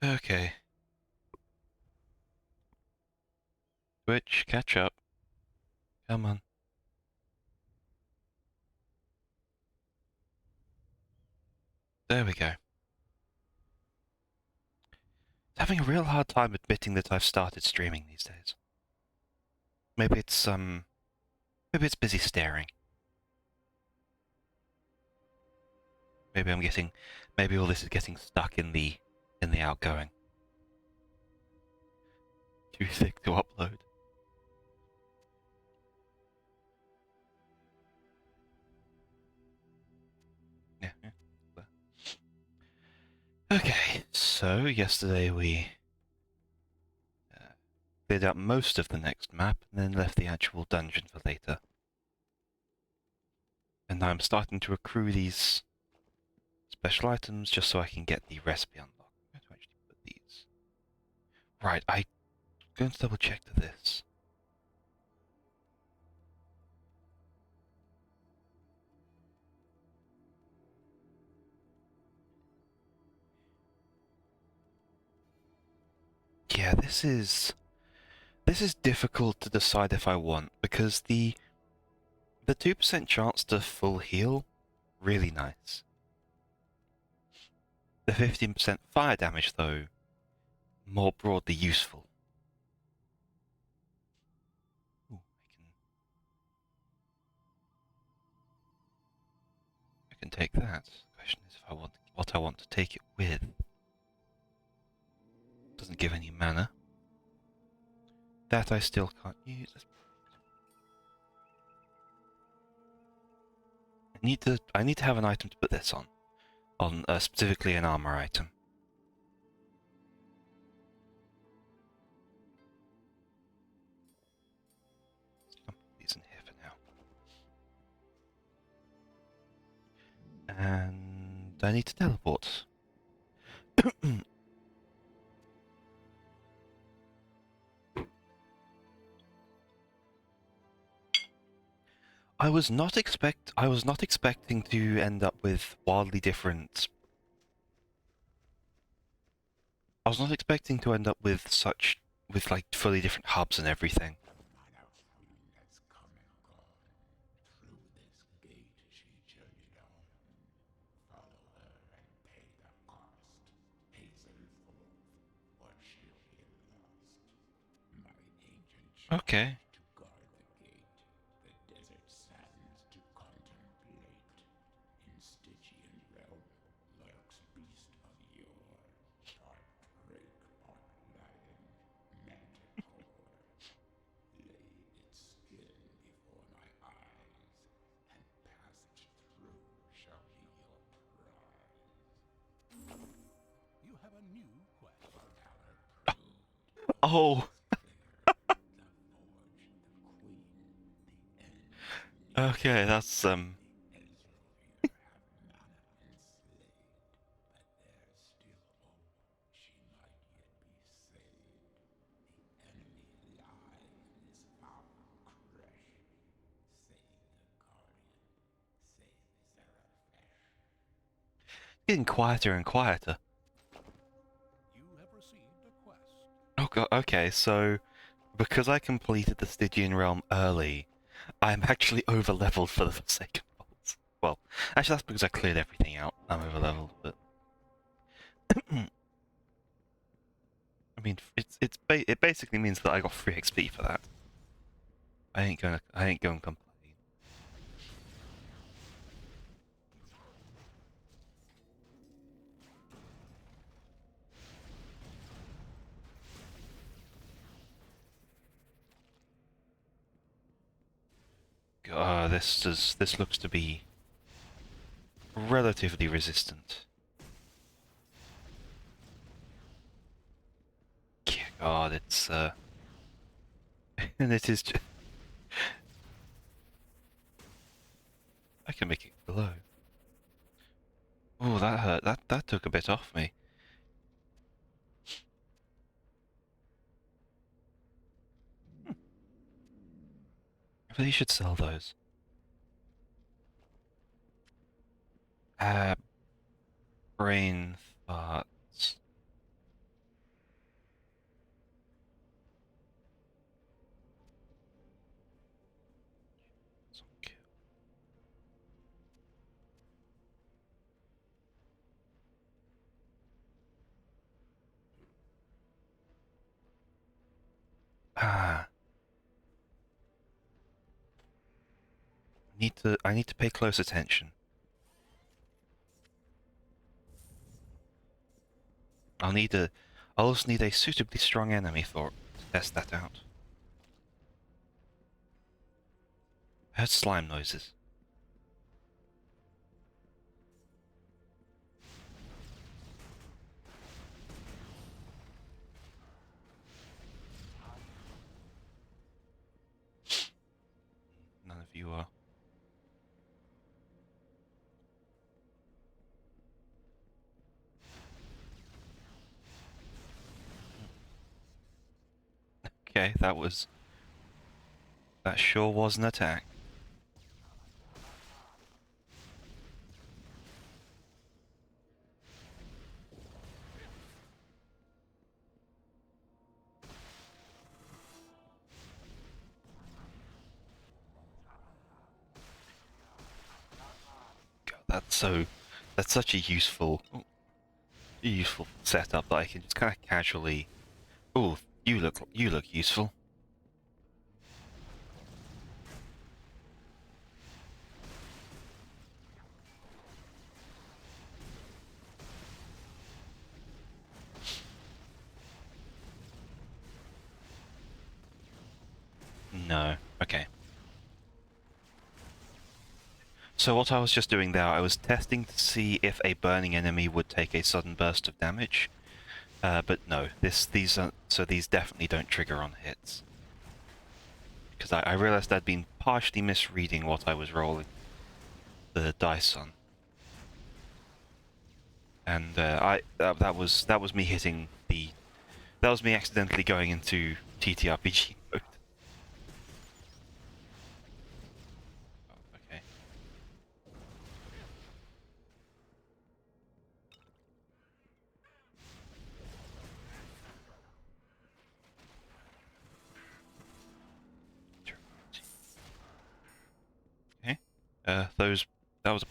Okay. Twitch, catch up. Come on. There we go. Having a real hard time admitting that I've started streaming these days. Maybe it's busy staring. Maybe all this is getting stuck in the outgoing. Too thick to upload. Yeah. Okay, so yesterday we cleared out most of the next map and then left the actual dungeon for later. And now I'm starting to accrue these special items just so I can get the recipe unlocked. I'm going to actually put these. Right, I'm going to double check to this. Yeah, this is difficult to decide if I want because the 2% chance to full heal, really nice. The 15% fire damage though, more broadly useful. Ooh, I can take that. The question is if I want what I want to take it with. Doesn't give any mana. That I still can't use. I need to have an item to put this on specifically an armor item. I'll put these in here for now. And I need to teleport. I was not expecting to end up with wildly different. I was not expecting to end up with like fully different hubs and everything. Okay. Oh. Okay, that's getting quieter and quieter. Oh god, okay, so because I completed the Stygian realm early, I'm actually over leveled for the Forsaken Bolts. Well, actually that's because I cleared everything out. I'm over leveled, but I mean it basically means that I got free XP for that. I ain't going to complain. This looks to be relatively resistant. Yeah, God, it's and it is just I can make it glow. Oh, that hurt. That took a bit off me. I really should sell those. Uh, brain farts. I need to pay close attention. I'll also need a suitably strong enemy for to test that out. I heard slime noises. None of you are. Okay, that sure was an attack. God, that's such a useful setup that I can just kind of casually. Oh, you look useful. No. Okay. So what I was just doing there, I was testing to see if a burning enemy would take a sudden burst of damage. But no, these definitely don't trigger on hits. Because I realized I'd been partially misreading what I was rolling the dice on. And that was me hitting the... That was me accidentally going into TTRPG mode. Okay. Okay. That was...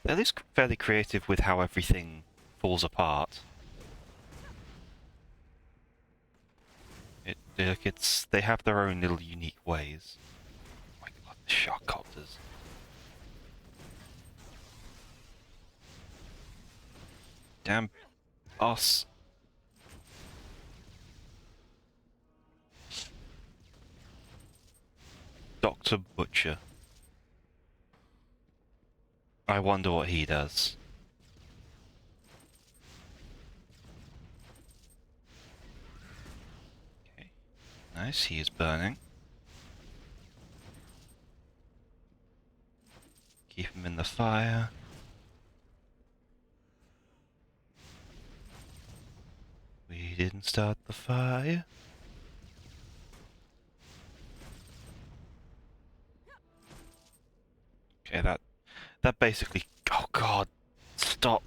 They're at least fairly creative with how everything falls apart. They have their own little unique ways. Oh my god, the shock copters. Damn us. Dr. Butcher. I wonder what he does. Okay. Nice, he is burning. Keep him in the fire. We didn't start the fire. Okay, that basically... Oh god! Stop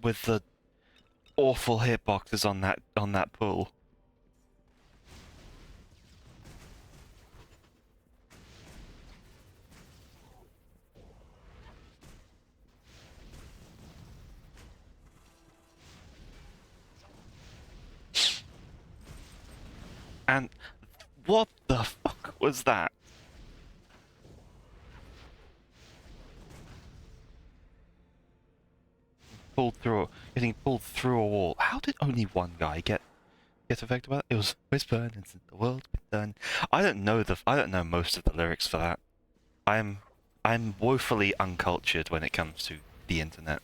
with the awful hitboxes on that pull. And what the fuck was that? Getting pulled through a wall. How did only one guy get affected by that? It was whispered and the world be done. I don't know most of the lyrics for that. I'm woefully uncultured when it comes to the internet.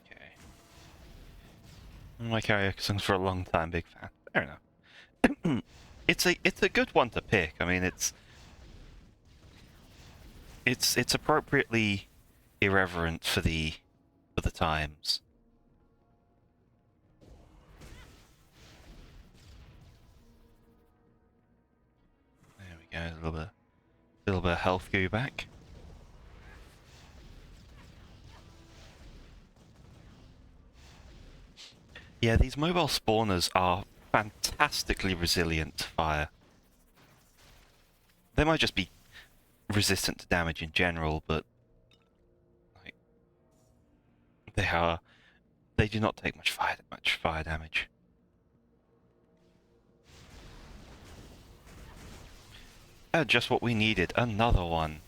Okay. My karaoke songs for a long time, big fan. Fair enough. It's a good one to pick. I mean, it's appropriately irreverent for the times. There we go. A little bit of health go back. Yeah, these mobile spawners are fantastically resilient to fire. They might just be resistant to damage in general, but like, they do not take much fire damage. Just what we needed, another one.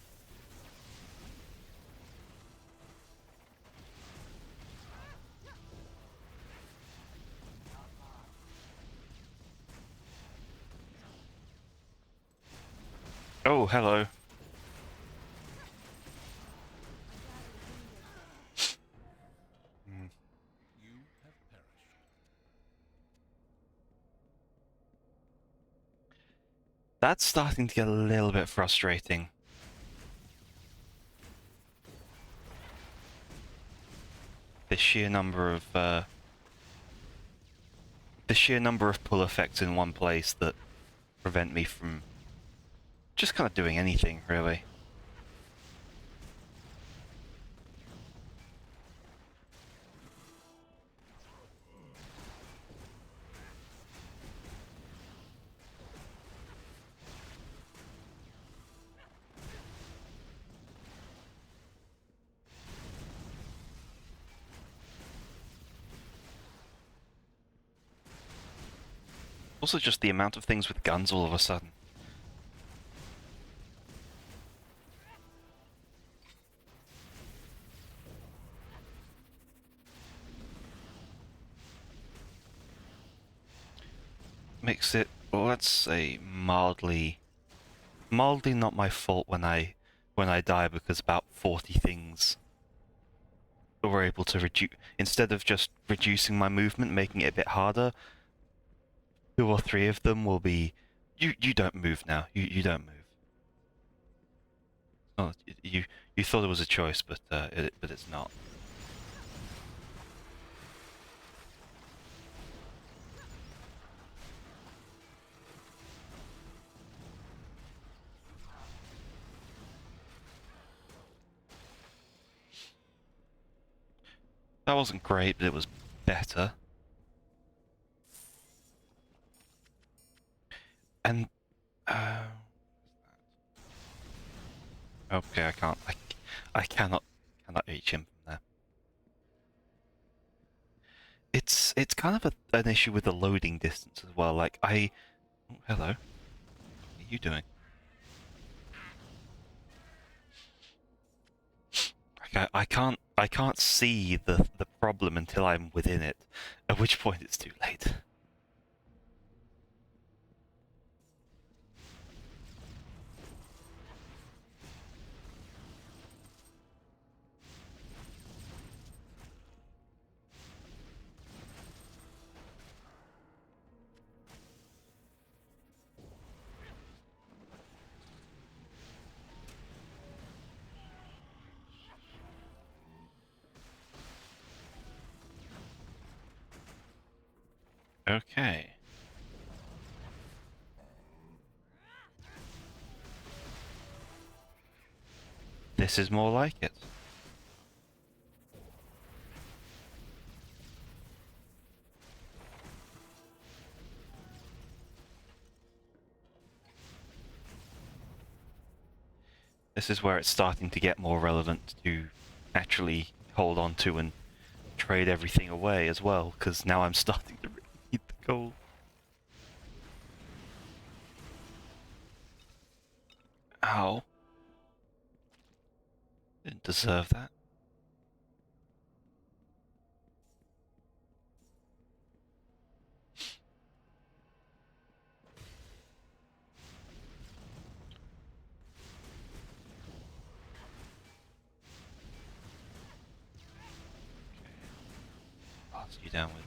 Oh, hello. That's starting to get a little bit frustrating. The sheer number of pull effects in one place that prevent me from just kind of doing anything, really. Also just the amount of things with guns all of a sudden. Makes it, well, let's say, mildly not my fault when I die, because about 40 things were able to reduce, instead of just reducing my movement, making it a bit harder, 2 or 3 of them will be, you don't move now, you don't move. Oh, you thought it was a choice, but it's not. That wasn't great, but it was better. And okay, I cannot reach him from there. It's kind of an issue with the loading distance as well. Like oh, hello. What are you doing? Like I can't see the problem until I'm within it, at which point it's too late. Okay. This is more like it. This is where it's starting to get more relevant to actually hold on to and trade everything away as well, because now I'm starting to really need the gold. Ow. Didn't deserve that. Pass you down with.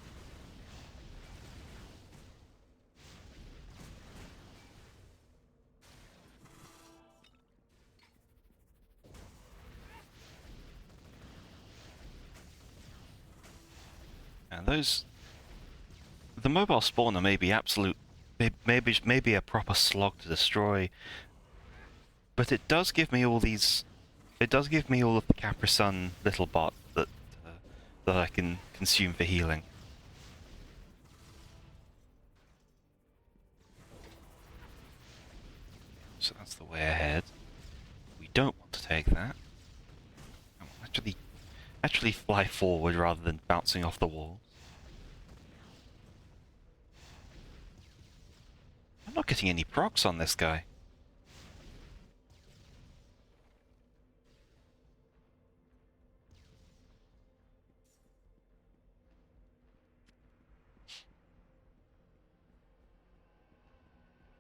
And the mobile spawner may be maybe a proper slog to destroy, but it does give me all these. It does give me all of the Capri Sun little bots that I can consume for healing. So that's the way ahead. We don't want to take that. Actually fly forward rather than bouncing off the wall. I'm not getting any procs on this guy.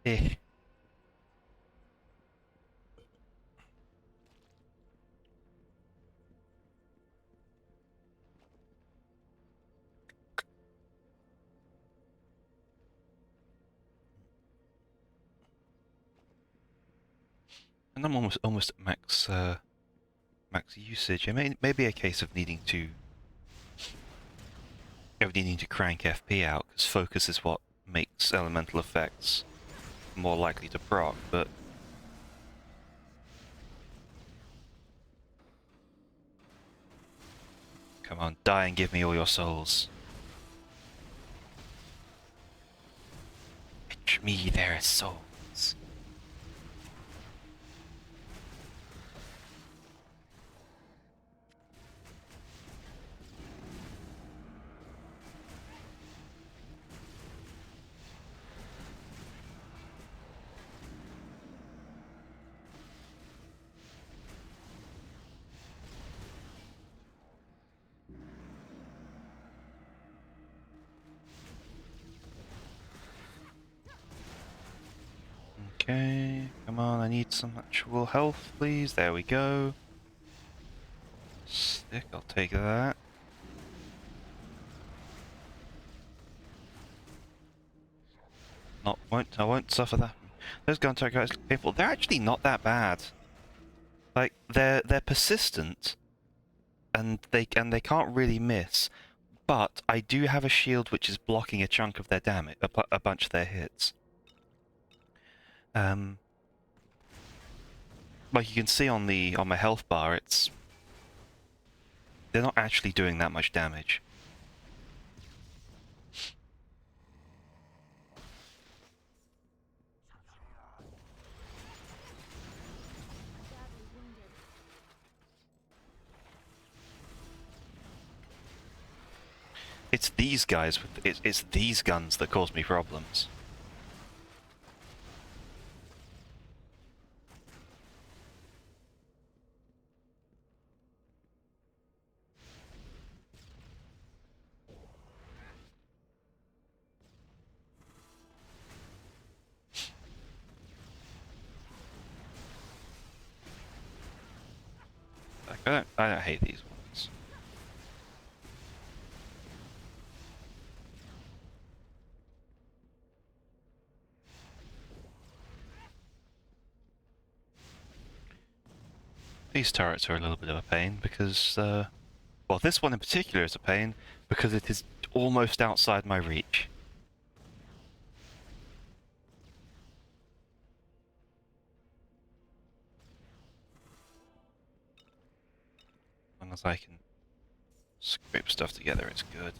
Eh. And I'm almost at max usage. It may be a case of needing to crank FP out, because focus is what makes elemental effects more likely to proc, but come on, die and give me all your souls. Fetch me their souls. Okay, come on, I need some actual health, please. There we go. Stick, I'll take that. I won't suffer that. Those gun guys, people, they're actually not that bad. Like they're persistent, and they can't really miss. But I do have a shield which is blocking a chunk of their damage, a bunch of their hits. Like you can see on my health bar, they're not actually doing that much damage. It's these guys it's these guns that cause me problems. Like, I don't hate these ones. These turrets are a little bit of a pain because, well, this one in particular is a pain because it is almost outside my reach. As long as I can scrape stuff together, it's good.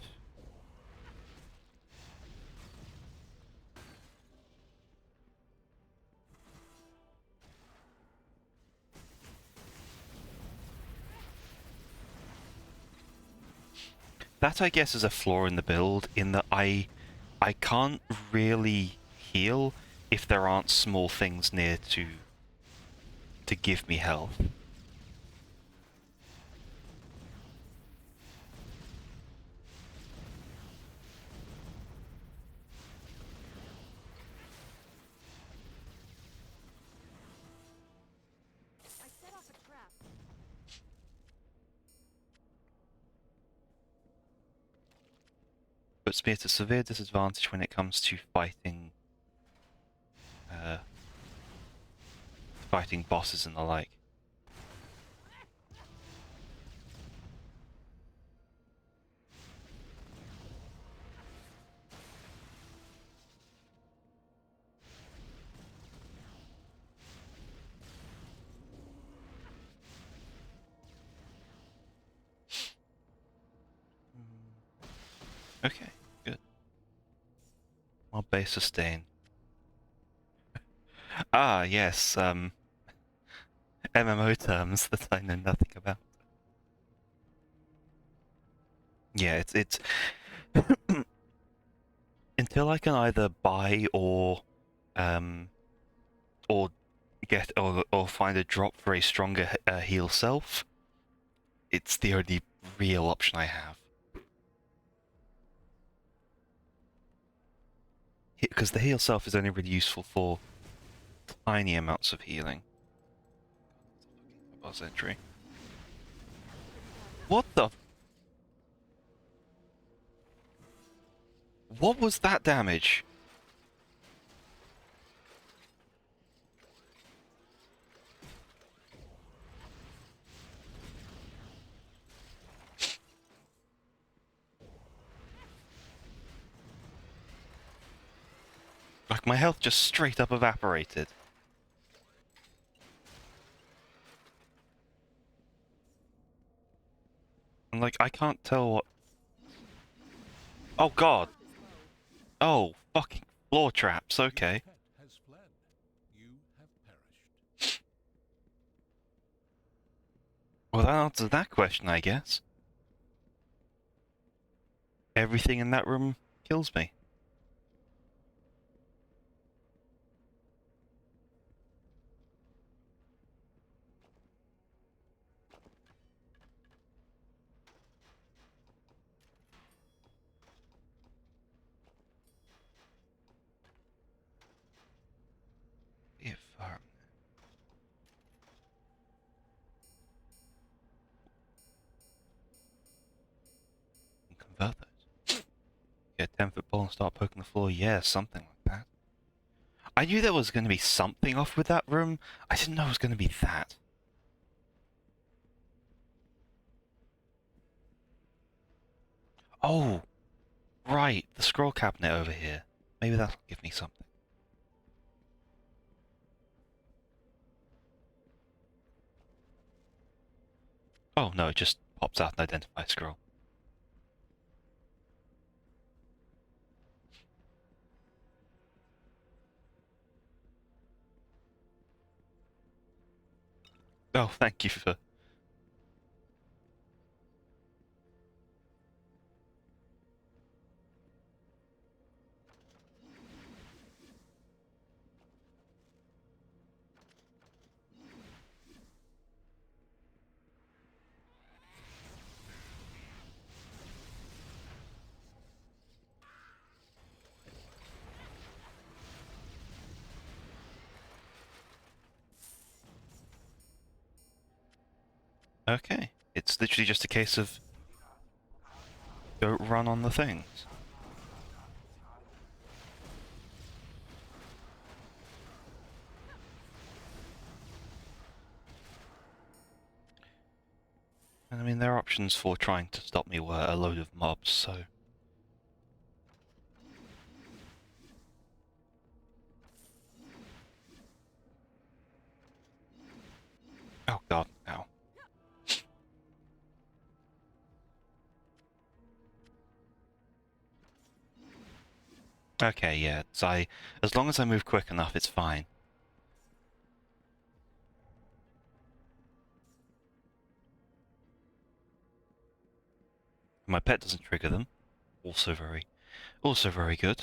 That, I guess, is a flaw in the build, in that I can't really heal if there aren't small things near to give me health. Puts me at a severe disadvantage when it comes to fighting fighting bosses and the like. Okay, good. I'll base sustain. Ah, yes, MMO terms that I know nothing about. Yeah, it's until I can either buy um or get or find a drop for a stronger heal self, it's the only real option I have. Because the heal self is only really useful for tiny amounts of healing. Boss entry. What the? What was that damage? Like, my health just straight up evaporated. And, like, I can't tell what... Oh, God. Oh, fucking floor traps, okay. Well, that answers that question, I guess. Everything in that room kills me. If convert those. Get a 10-foot pole and start poking the floor. Yeah, something like that. I knew there was going to be something off with that room. I didn't know it was going to be that. Oh, right. The scroll cabinet over here. Maybe that'll give me something. Oh, no, it just pops out and identifies scroll. Oh, thank you for... Okay. It's literally just a case of... Go run on the things. And I mean, their options for trying to stop me were a load of mobs, so... Oh god, ow. Okay, yeah, so as long as I move quick enough, it's fine. My pet doesn't trigger them. Also very good.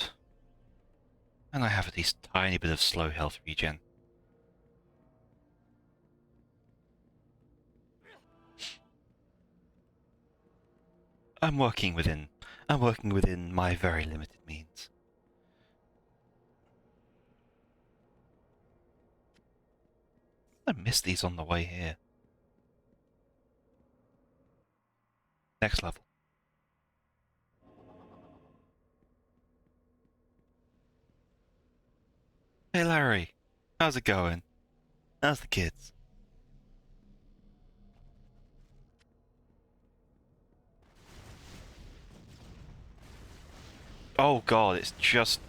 And I have at least a tiny bit of slow health regen. I'm working within my very limited means. I missed these on the way here. Next level. Hey Larry, how's it going? How's the kids? Oh god, it's just...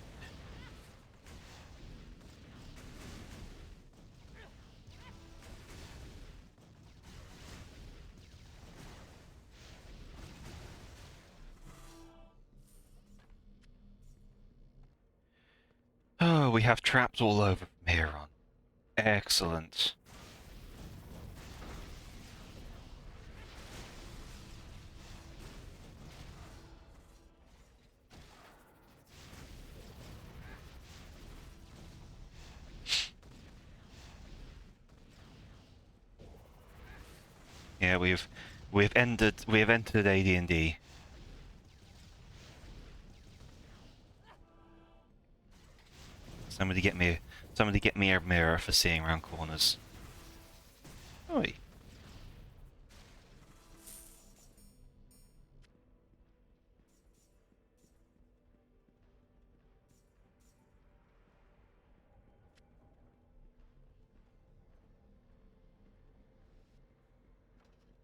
Oh, we have traps all over from here on. Excellent. Yeah, we've entered AD&D. Somebody get me a mirror for seeing around corners. Oi.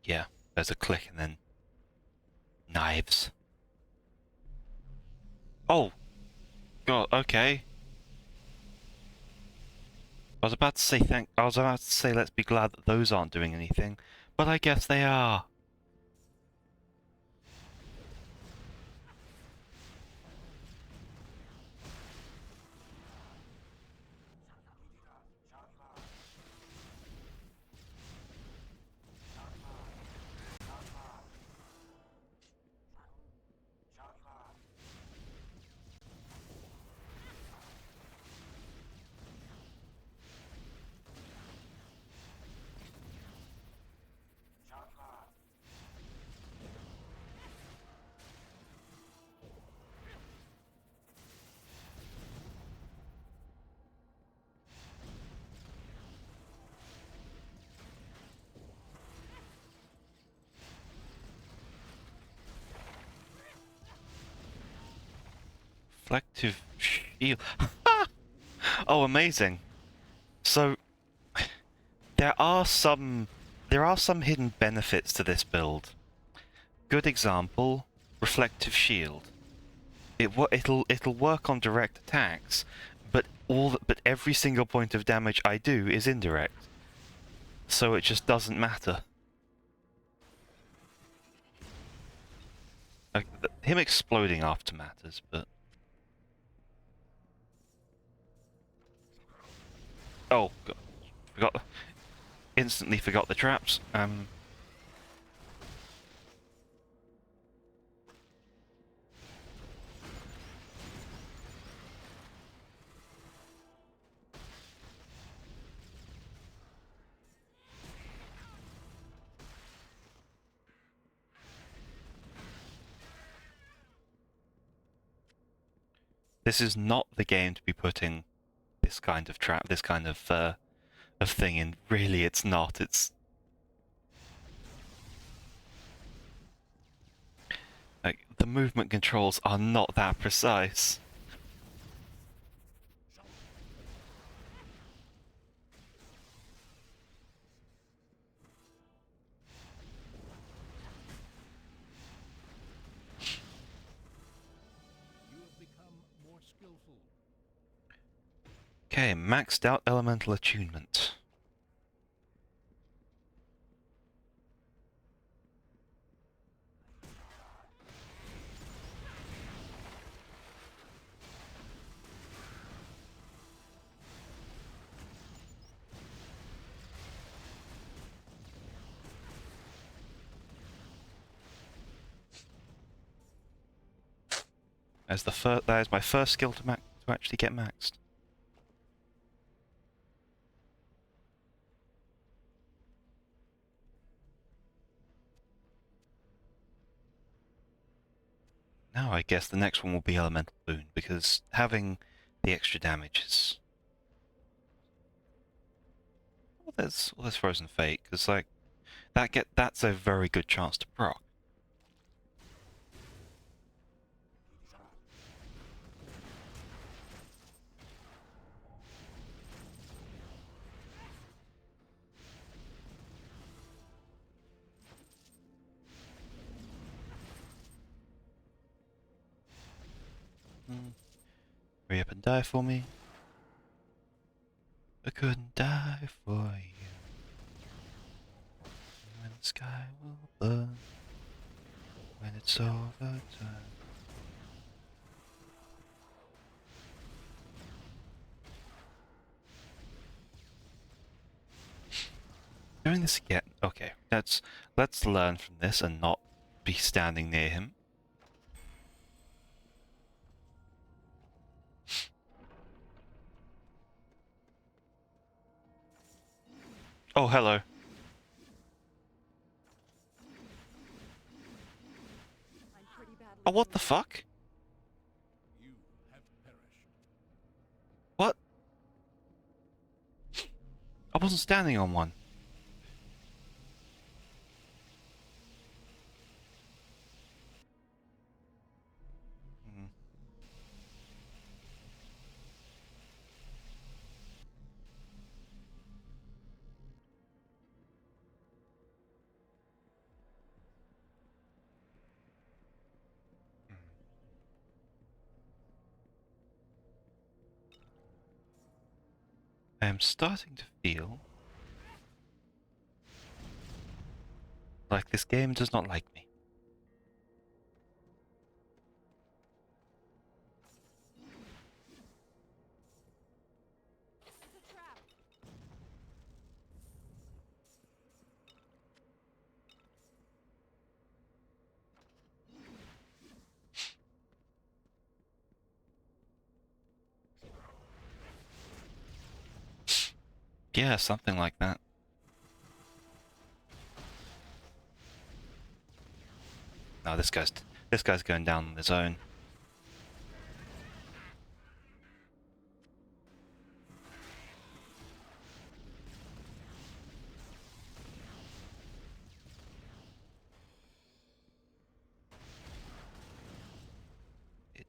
Yeah, there's a click and then knives. Oh, God. Okay. I was about to say let's be glad that those aren't doing anything, but I guess they are. Reflective shield. Oh, amazing. So there are some hidden benefits to this build. Good example, reflective shield. It'll work on direct attacks, but every single point of damage I do is indirect. So it just doesn't matter. Like, him exploding after matters, but oh God, instantly forgot the traps. This is not the game to be putting this kind of thing in. Really, it's not. It's like the movement controls are not that precise. Okay, maxed out elemental attunement. That is my first skill to actually get maxed. Now I guess the next one will be elemental boon, because having the extra damage is. Well, there's frozen fate, because like that's a very good chance to proc. Hurry up and die for me. I couldn't die for you. When the sky will burn, when it's overturned. Doing this again. Okay, let's learn from this and not be standing near him. Oh, hello. Oh, what the fuck? What? I wasn't standing on one. Hmm. I am starting to feel like this game does not like me. Yeah, something like that. No, this guy's going down on his own.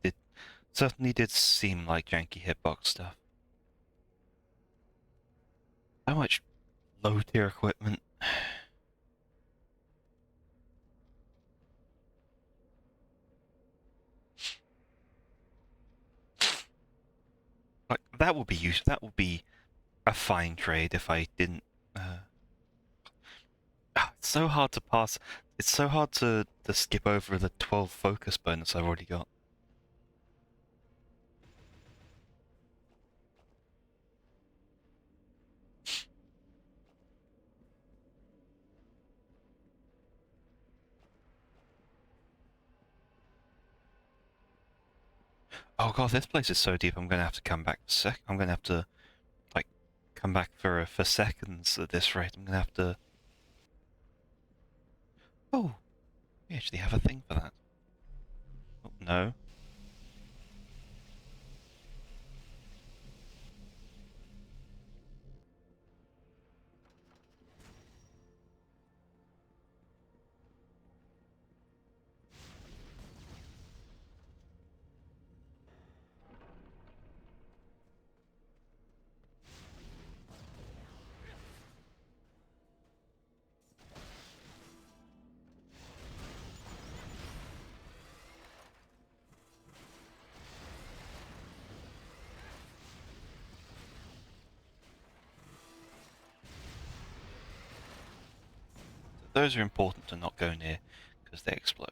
It certainly did seem like janky hitbox stuff. How much low tier equipment? Like that would be useful. That would be a fine trade if I didn't. It's so hard to pass. It's so hard to skip over the 12 focus bonus I've already got. Oh god, this place is so deep. I'm gonna have to come back I'm gonna have to like come back for seconds at this rate. I'm gonna have to. Oh, we actually have a thing for that. Oh, no. Those are important to not go near because they explode.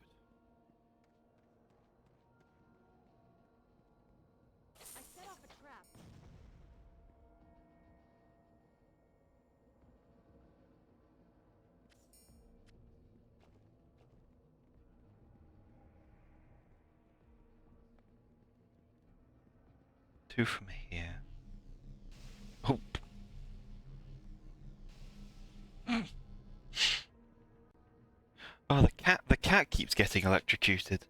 I set off a trap. Two from here. Oh. Oh, the cat keeps getting electrocuted.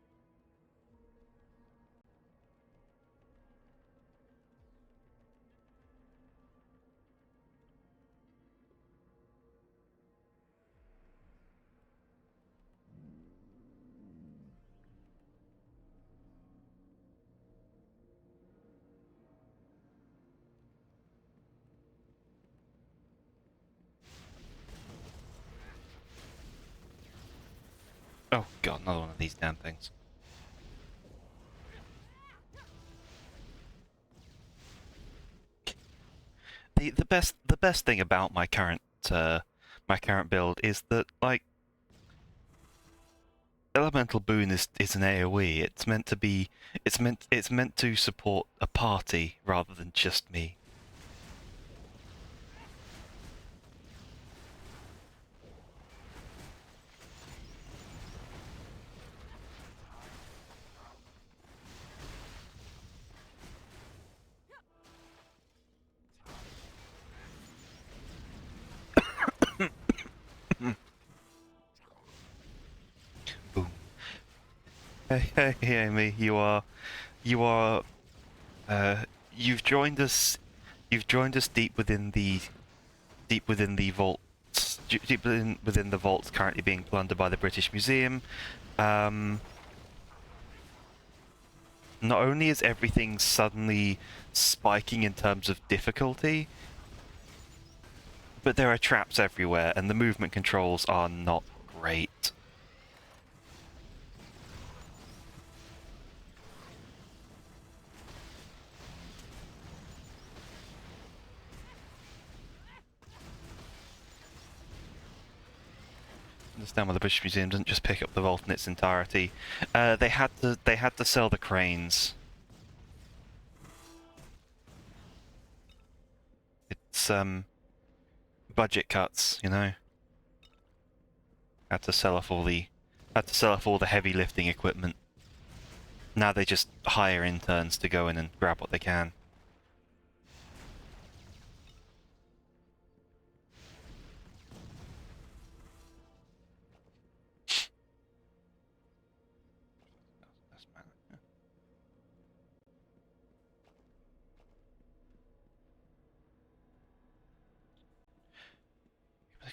Oh god, another one of these damn things. The best thing about my current build is that like Elemental Boon is an AoE. It's meant to be it's meant to support a party rather than just me. Hey, Amy, you are, uh, you've joined us, you've joined us deep within the vaults, deep within the vaults currently being plundered by the British Museum. Not only is everything suddenly spiking in terms of difficulty, but there are traps everywhere, and the movement controls are not great. Understand why the British Museum doesn't just pick up the vault in its entirety. They had to sell the cranes. It's budget cuts, you know. Had to sell off all the heavy lifting equipment. Now they just hire interns to go in and grab what they can.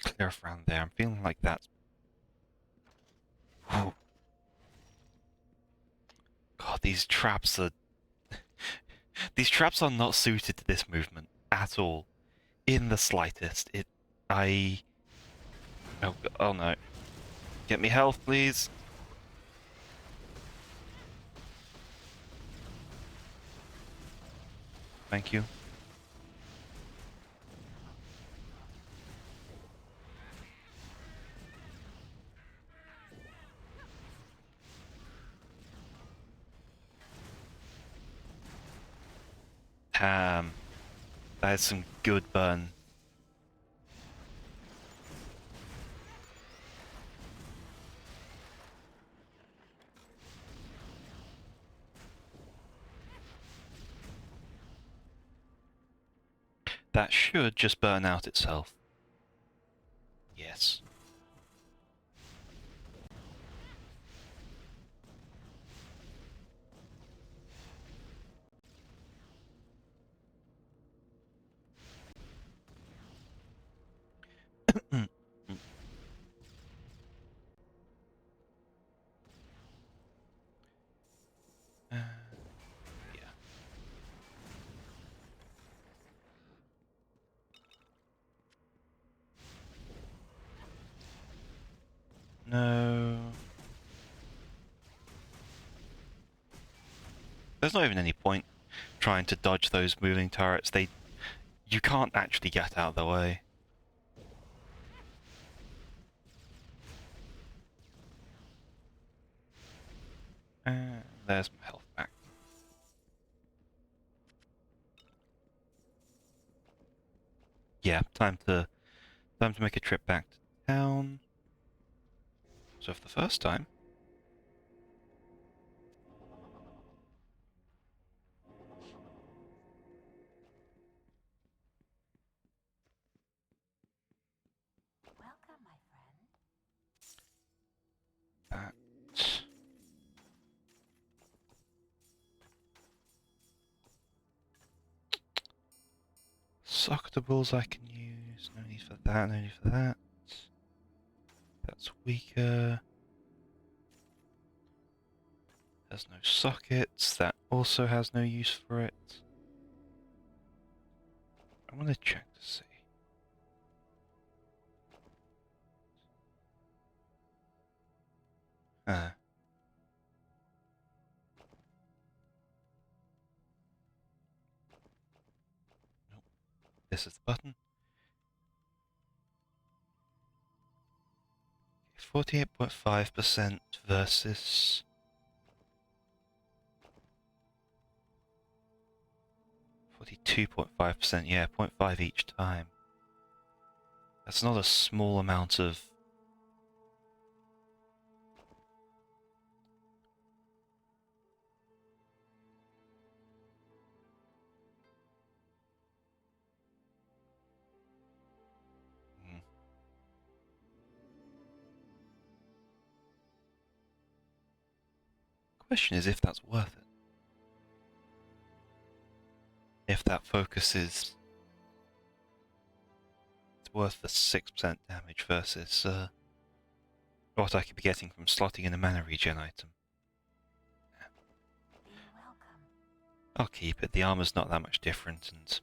Clear off around there. I'm feeling like that's. Whew. God, these traps are. These traps are not suited to this movement at all, in the slightest. I. Oh no! Get me health, please. Thank you. Damn. That is some good burn. That should just burn out itself. Yes. Yeah. No. There's not even any point trying to dodge those moving turrets. You can't actually get out of the way. There's my health back. Yeah, time to make a trip back to town. So for the first time. Welcome, my friend. That. Socketables I can use. No need for that, no need for that. That's weaker. There's no sockets. That also has no use for it. I want to check to see. Ah. Nope. This is the button. 48.5% versus 42.5%. Yeah, 0.5 each time. That's not a small amount of. Question is if that's worth it. If that focus is it's worth the 6% damage versus what I could be getting from slotting in a mana regen item. Be welcome. I'll keep it. The armor's not that much different, and six.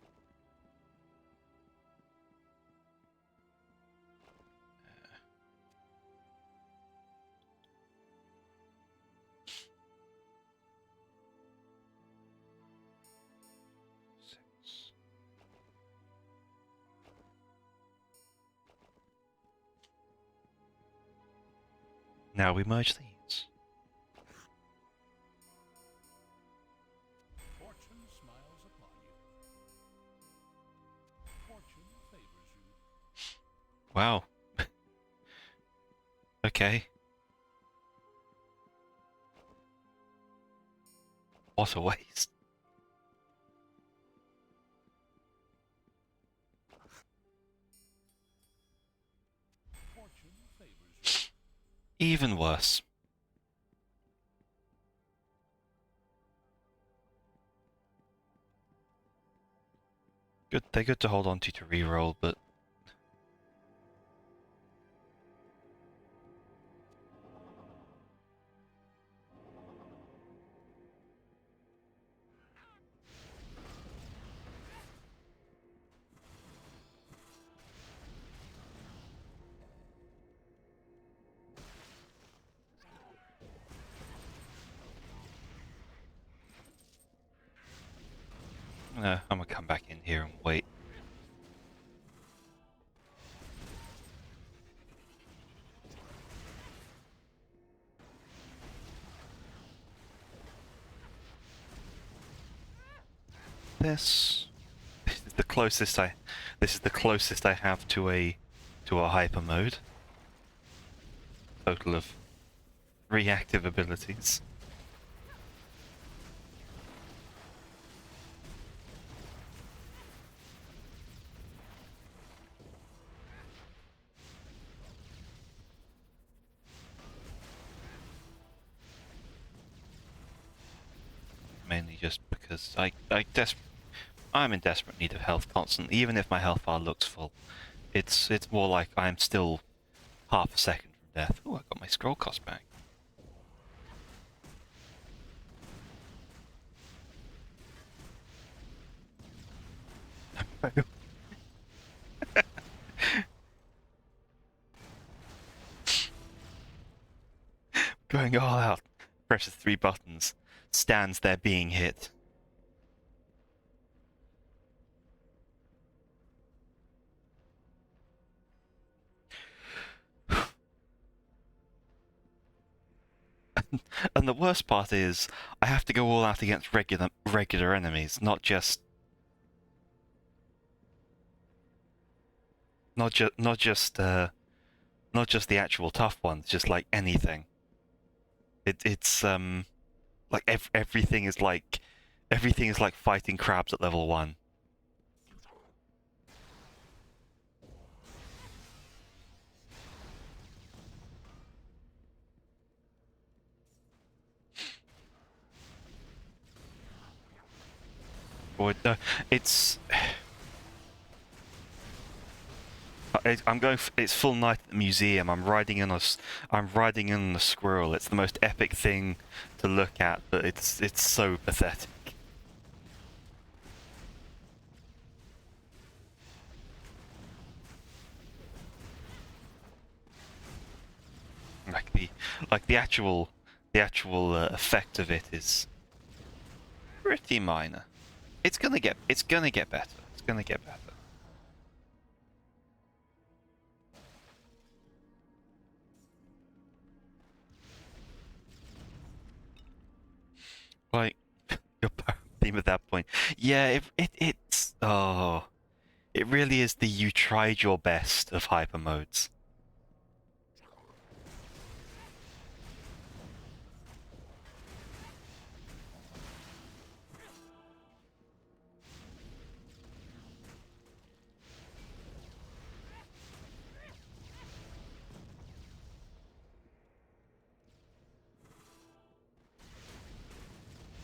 Now we merge these. Fortune smiles upon you. Fortune favors you. Wow. Okay. What a waste. Fortune favors Even worse. Good, they're good to hold on to reroll, but I'm gonna come back in here and wait. This is the closest I have to a hyper mode. Total of 3 active abilities. Mainly just because I'm in desperate need of health constantly. Even if my health bar looks full, it's more like I'm still half a second from death. Oh, I got my scroll cost back. Going all out. Presses 3 buttons. Stands there being hit. And the worst part is, I have to go all out against regular enemies, not just not just the actual tough ones, just like anything. It's like everything is like fighting crabs at level 1. Or no, it's I'm going. It's full night at the museum. I'm riding in a squirrel. It's the most epic thing to look at, but it's so pathetic. Like the actual effect of it is pretty minor. It's gonna get better. It's gonna get better. Like your power theme at that point. Yeah, it's it really is the you tried your best of hyper modes.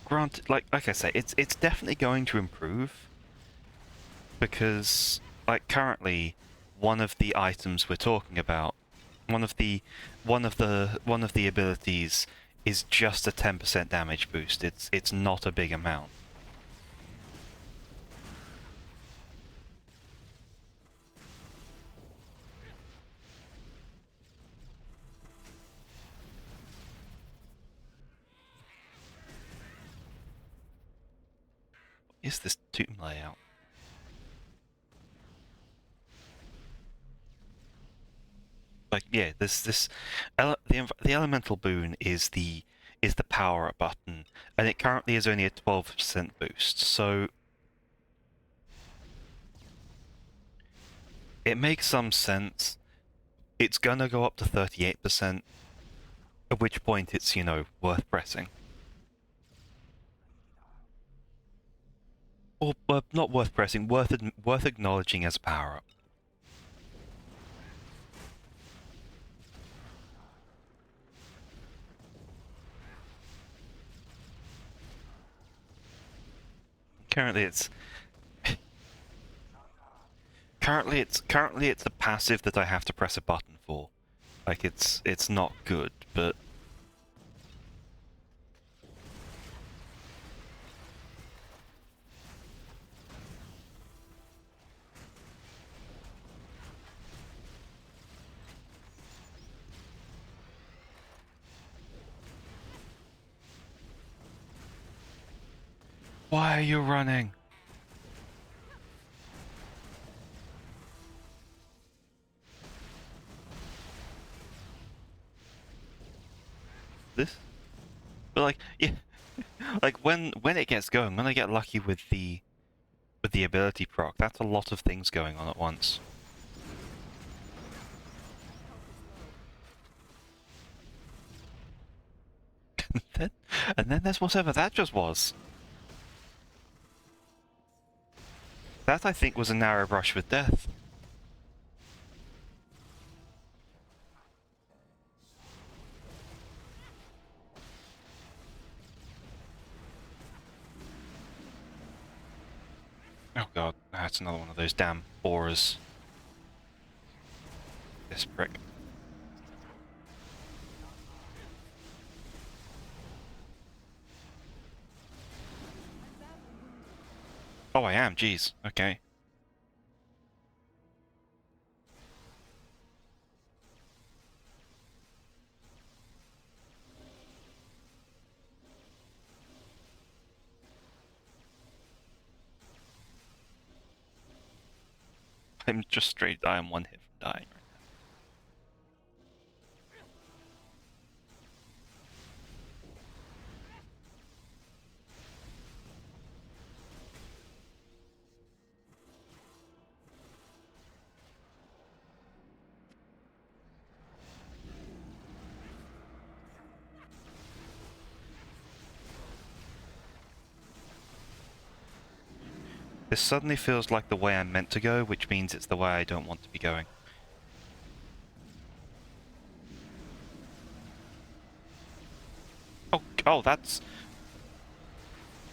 granted, like I say, it's definitely going to improve because like currently, one of the items we're talking about, one of the abilities is just a 10% damage boost. It's not a big amount. What is this tomb layout? Like yeah, the elemental boon is the power up button, and it currently is only a 12% boost. So it makes some sense. It's gonna go up to 38%, at which point it's, worth pressing. Or not worth pressing, worth acknowledging as a power-up. Currently it's currently it's a passive that I have to press a button for. Like it's not good, but why are you running? This? But like, yeah, like when it gets going, when I get lucky with the ability proc, that's a lot of things going on at once. and then there's whatever that just was. That I think was a narrow brush with death. Oh god, that's another one of those damn borers. This prick. Oh, I am, jeez. Okay. I'm just straight, I am one hit from dying. This suddenly feels like the way I'm meant to go, which means it's the way I don't want to be going. Oh, that's...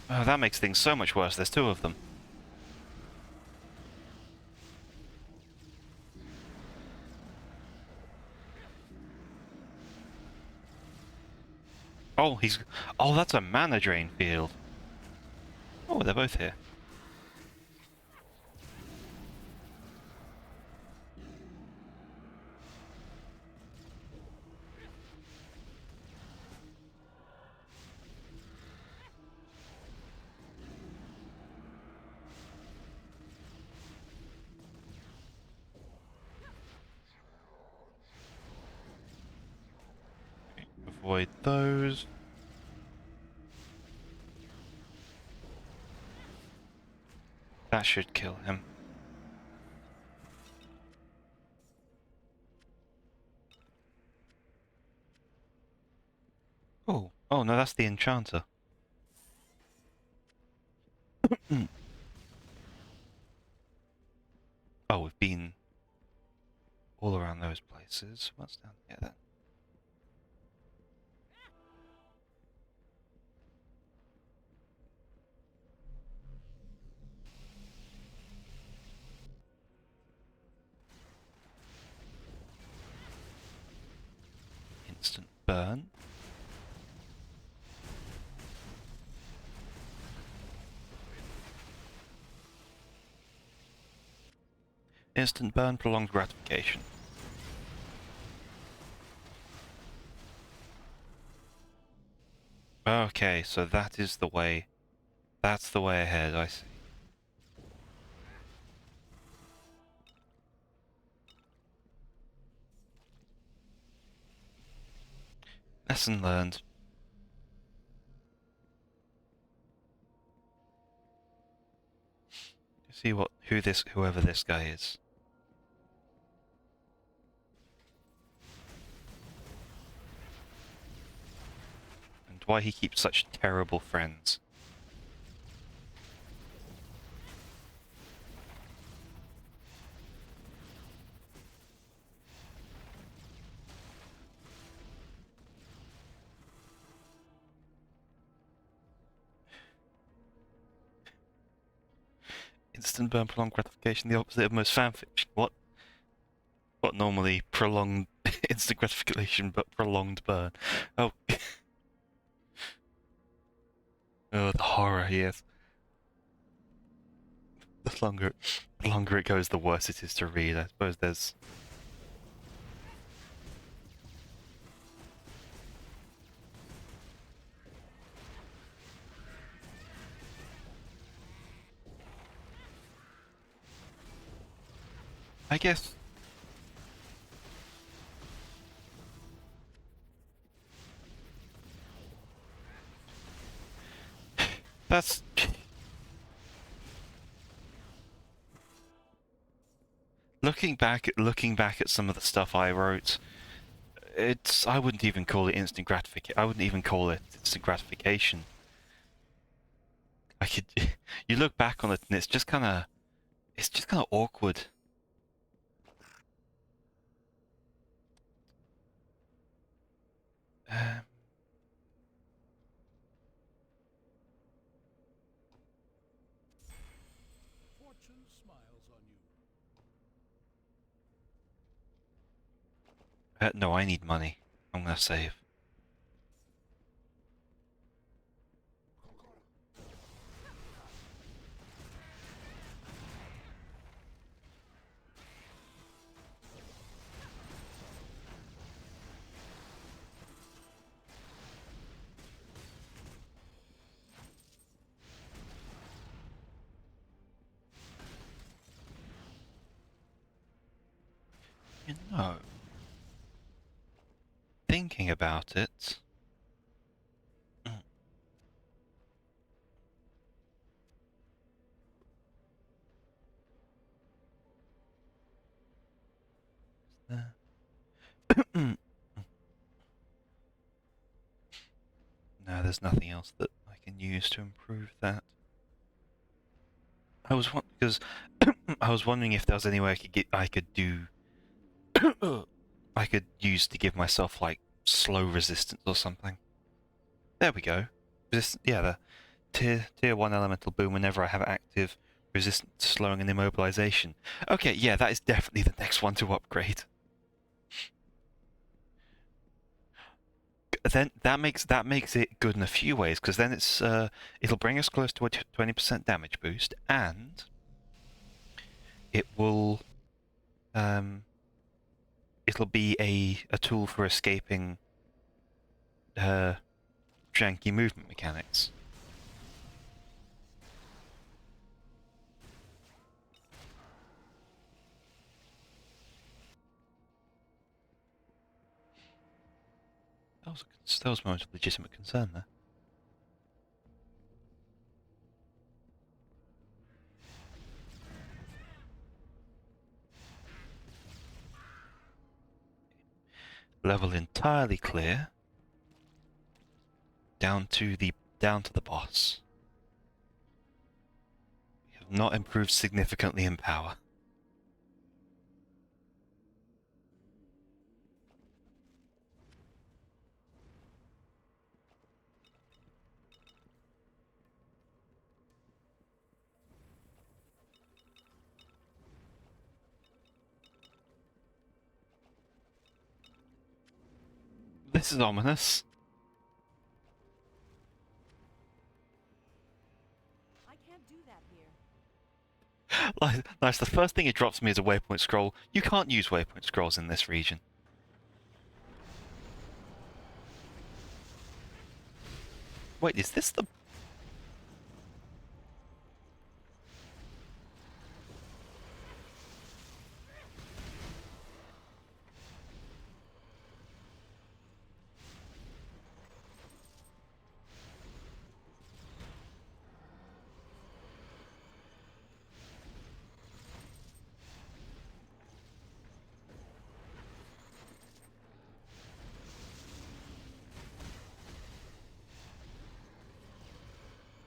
Oh, that makes things so much worse. There's two of them. Oh, he's... Oh, that's a mana drain field. Oh, they're both here. Avoid those. That should kill him. Oh, oh no, that's the enchanter. Oh, we've been all around those places. What's down here then? instant burn. Instant burn, prolonged gratification. Okay, so that is the way. That's the way ahead, I see. Lesson learned. See whoever this guy is. And why he keeps such terrible friends. Instant burn, prolonged gratification, the opposite of most fanfiction. What normally prolonged instant gratification, but prolonged burn? Oh. Oh, the horror, yes. The longer it goes, the worse it is to read. I suppose there's... I guess... That's... Looking back at some of the stuff I wrote, I wouldn't even call it instant gratification. I wouldn't even call it instant gratification. You look back on it and it's just kind of awkward. Fortune smiles on you. No, I need money. I'm gonna save. You know, thinking about it... No, there's nothing else that I can use to improve that. Because I was wondering if there was any way I could do I could use to give myself like slow resistance or something. There we go. The tier 1 elemental boom whenever I have active resistance to slowing and immobilization. Okay, yeah, that is definitely the next one to upgrade. Then that makes it good in a few ways, because then it'll bring us close to a 20% damage boost, and it will it'll be a tool for escaping janky movement mechanics. That was a moment of legitimate concern there. Level entirely clear. Down to the boss. We have not improved significantly in power. This is ominous. I can't do that here. Nice, the first thing it drops me is a waypoint scroll. You can't use waypoint scrolls in this region. Wait, is this the...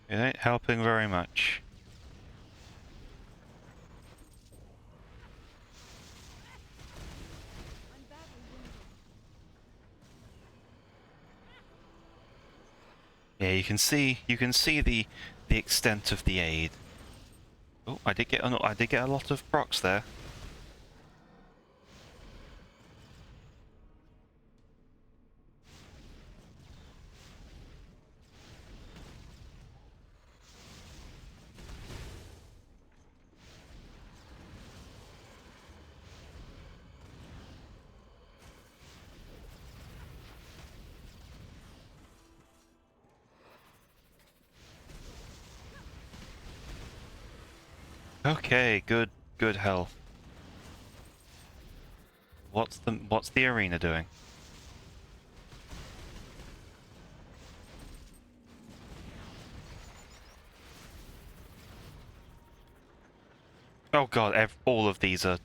It ain't helping very much. I'm badly wounded. Yeah, you can see the extent of the aid. Oh, I did get a lot of procs there. Okay, good health. What's the arena doing? Oh god, all of these are...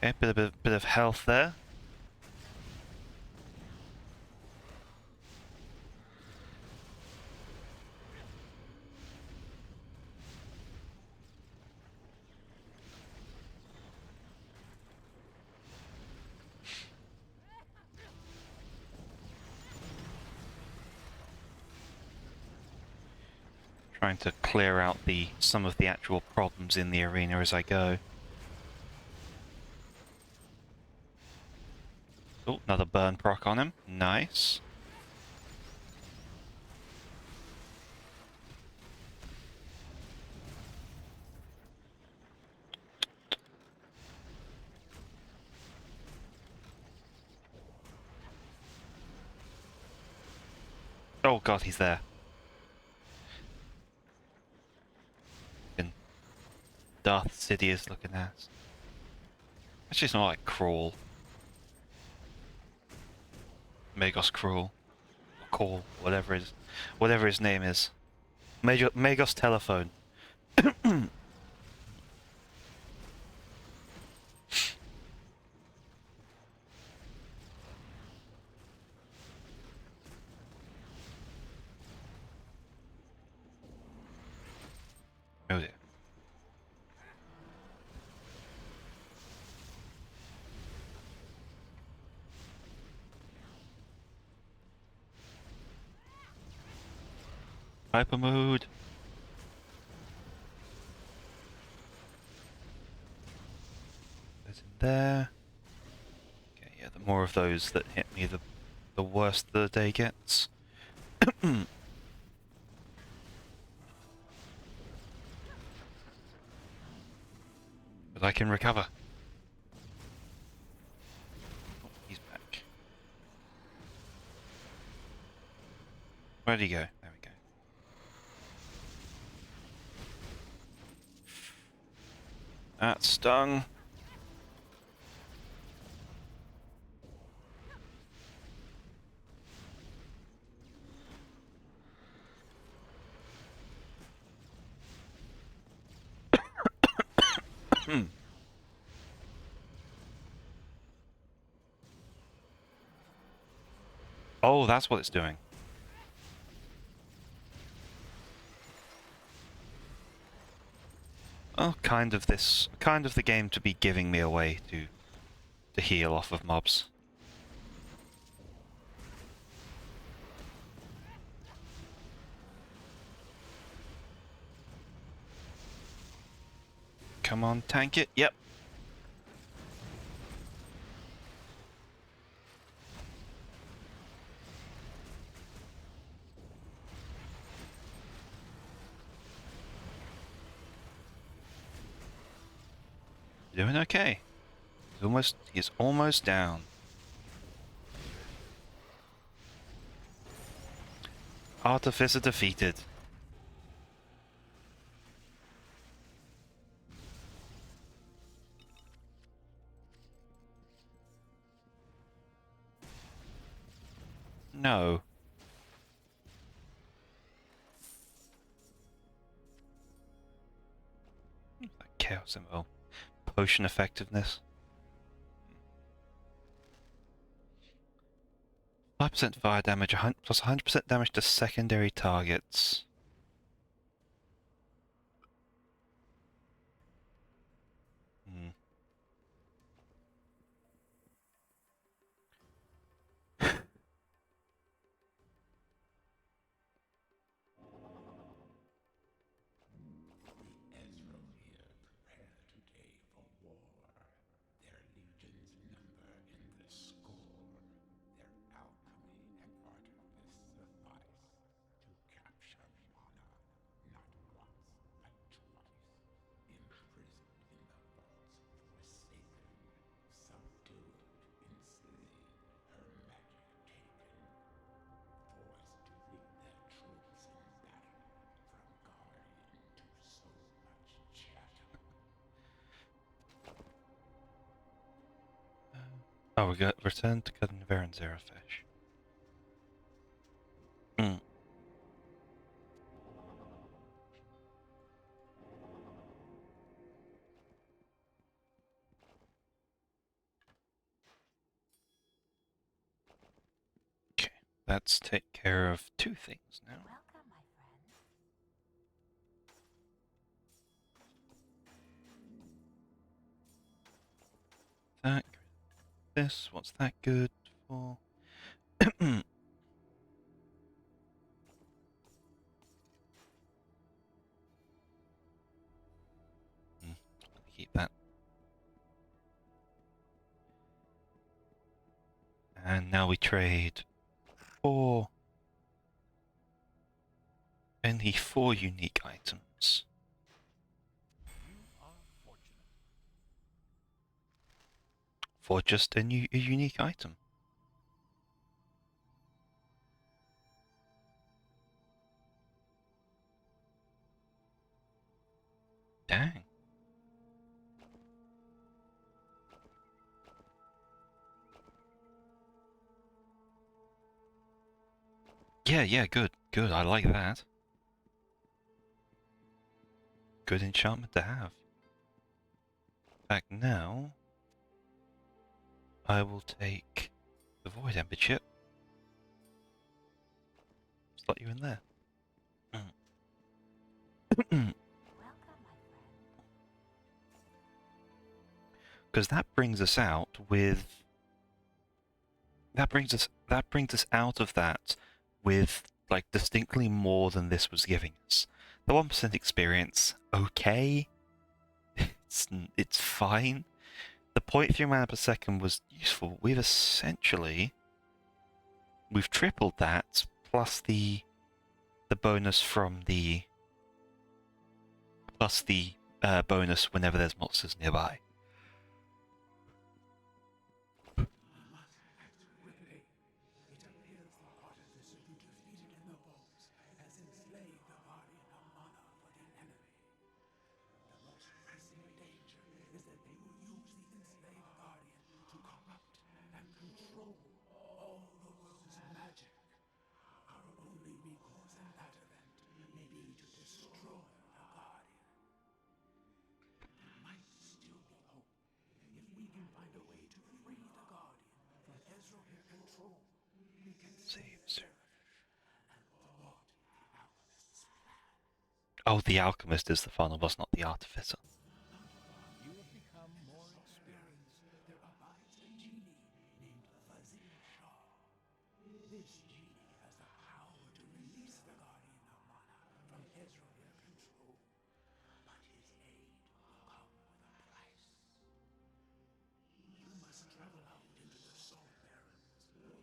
Okay, bit of health there. Trying to clear out some of the actual problems in the arena as I go. Oh, another burn proc on him. Nice. Oh god, he's there. Fucking Darth Sidious looking ass. Actually, it's not like Crawl. Magos Crawl. Or Call, whatever his name is. Magos Telephone. Oh dear. Hyper mode. There's in there. Okay, yeah, the more of those that hit me, the worse the day gets. But I can recover. Oh, he's back. Where'd he go? There we go. That stung. Oh, that's what it's doing. Oh, kind of the game to be giving me a way to heal off of mobs. Come on, tank it. Yep. Doing okay. He's almost down. Artificer defeated. No. Chaos symbol. Potion effectiveness. 5% fire damage, plus 100% damage to secondary targets. Hmm. Oh, we got return to Gunver and Zerafish. Hmm. Okay, let's take care of two things now. Welcome, my friend. That, this, what's that good for? Keep that. And now we trade for only 4 unique items. You are fortunate. For just a unique item. Dang. Yeah, good. Good, I like that. Good enchantment to have. In fact, now I will take the Void Ember chip. Slot you in there. Welcome, my friend. Because that brings us out with that brings us out of that with like distinctly more than this was giving us. The 1% experience, okay. It's fine. The 0.3 mana per second was useful. We've tripled that plus the bonus from the bonus whenever there's monsters nearby. Oh, the alchemist is the final boss, not the artificer. You have become more experienced. There abides a genie named Fuzzy Shaw. This genie has the power to release the Guardian of Mana from Ezreal control. But his aid will come with a price. You must travel out into the Salt Barrens,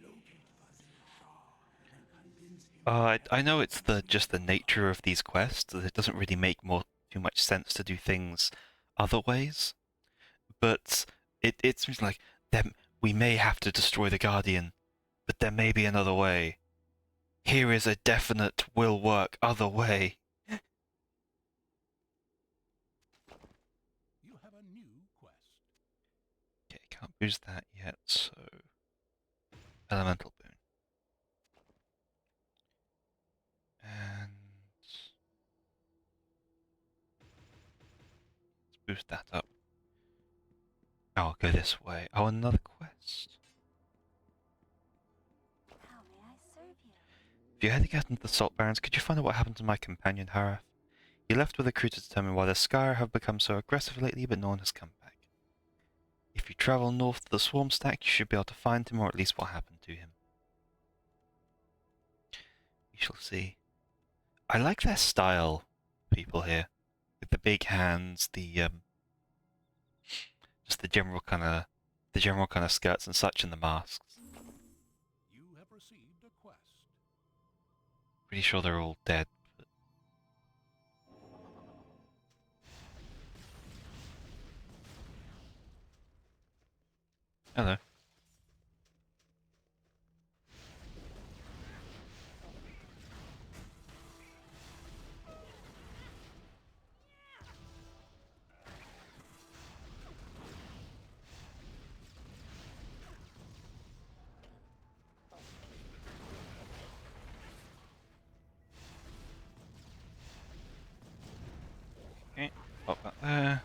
locate Fuzzy Shaw, and convince him. I know it's just the nature of these quests that it doesn't really make too much sense to do things other ways, but it seems like them we may have to destroy the Guardian, but there may be another way. Here is a definite will work other way. You have a new quest. Okay, can't boost that yet, so elemental boon. And let's boost that up. Oh, I'll go this way. Oh, another quest. How may I serve you? If you're heading out into the Salt Barrens, could you find out what happened to my companion Harath? He left with a crew to determine why the Skyr have become so aggressive lately, but no one has come back. If you travel north to the Swarm Stack, you should be able to find him, or at least what happened to him. We shall see. I like their style, people here, with the big hands, just the general kind of skirts and such, and the masks. You have received a quest. Pretty sure they're all dead. But... Hello. Okay, pop that there.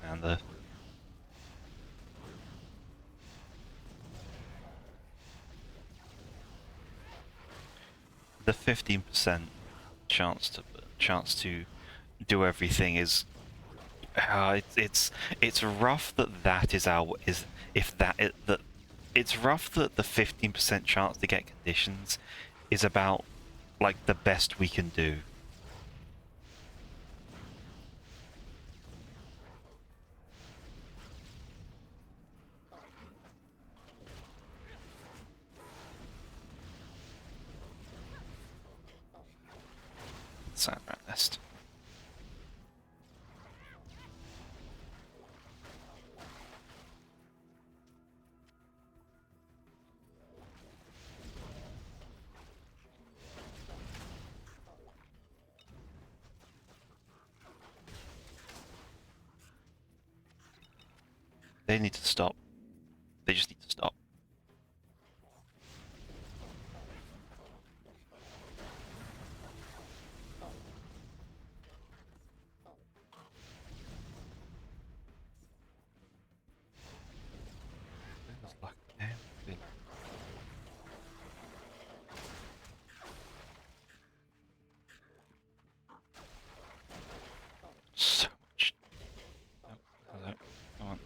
And the 15% chance to do everything is it's rough that is our is if that it that it's rough that the 15% chance to get conditions is about like the best we can do. Sandrat nest. They need to stop. They just need to stop. There's luck there. Good. So much. Oh, hello. Come on.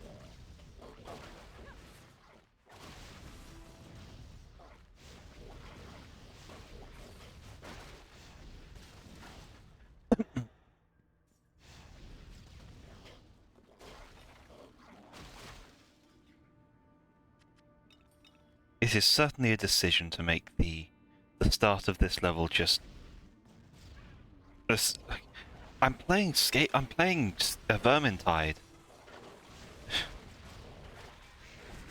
It is certainly a decision to make the start of this level just this. I'm playing Vermintide.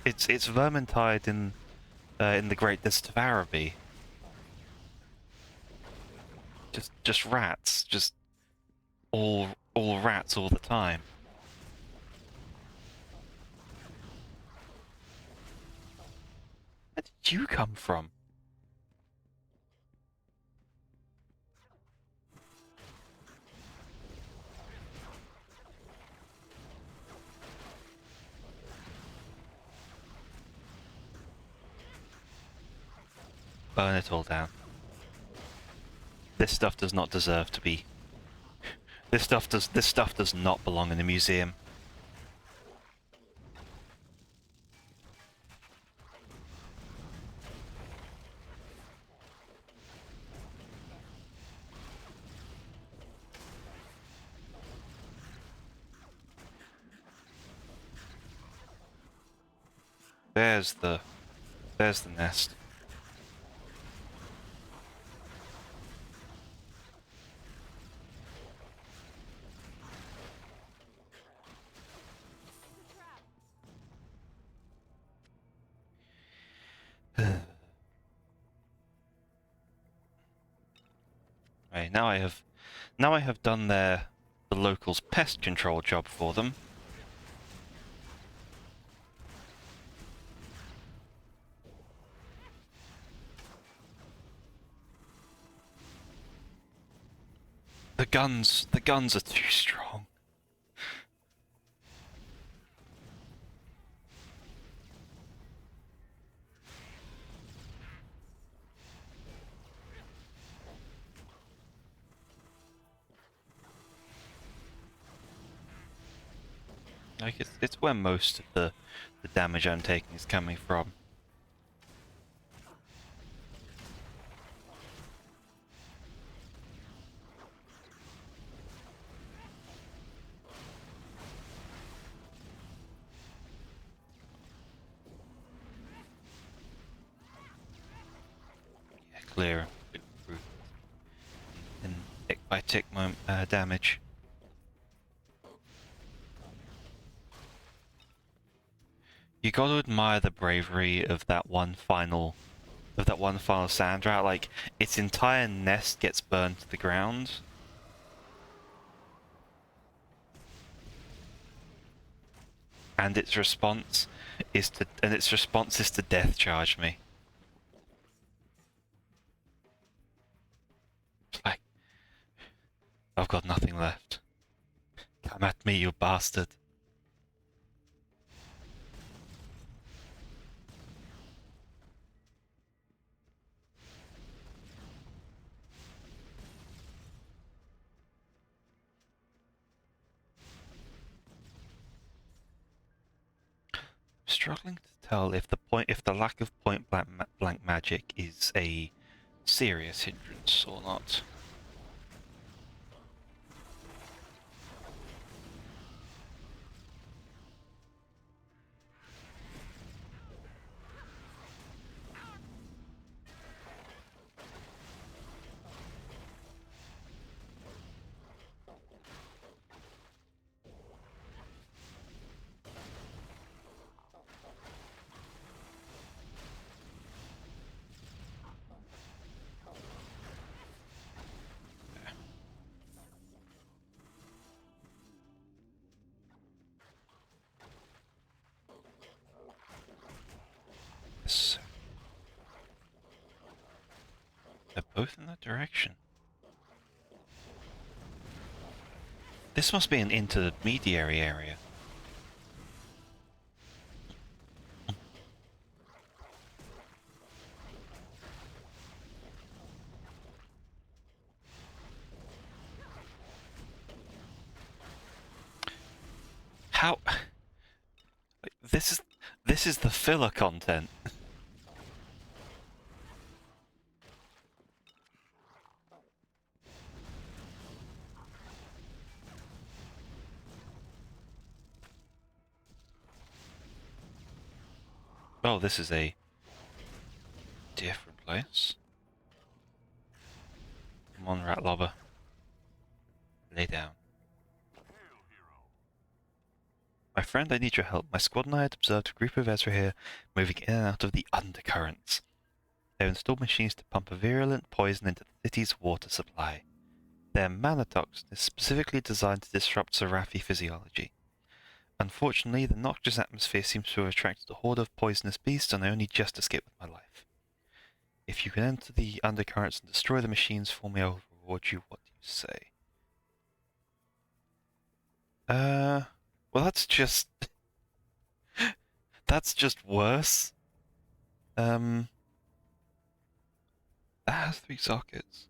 It's Vermintide in the Great Desert of Araby. Just rats, just all rats all the time. Where did you come from? burn it all down. This stuff does not deserve to be. This stuff does not belong in a museum. There's the nest. Right, now I have done the locals' pest control job for them. The guns are too strong. Like it's where most of the damage I'm taking is coming from. Yeah, clear in tick by tick damage. You got to admire the bravery of that one final sand rat. Like its entire nest gets burned to the ground. And its response is to death charge me. It's like, I've got nothing left. Come at me, you bastard. Struggling to tell if the lack of point blank magic is a serious hindrance or not. So they're both in that direction. This must be an intermediary area. How? This is the filler content. Oh, this is a different place. Come on, rat lobber. Lay down. My friend, I need your help. My squad and I had observed a group of Ezra here moving in and out of the undercurrents. They have installed machines to pump a virulent poison into the city's water supply. Their mana toxin is specifically designed to disrupt Serafi physiology. Unfortunately, the noxious atmosphere seems to have attracted a horde of poisonous beasts, and I only just escaped with my life. If you can enter the undercurrents and destroy the machines for me, I will reward you. What do you say? Well, that's just that's just worse. That has 3 sockets.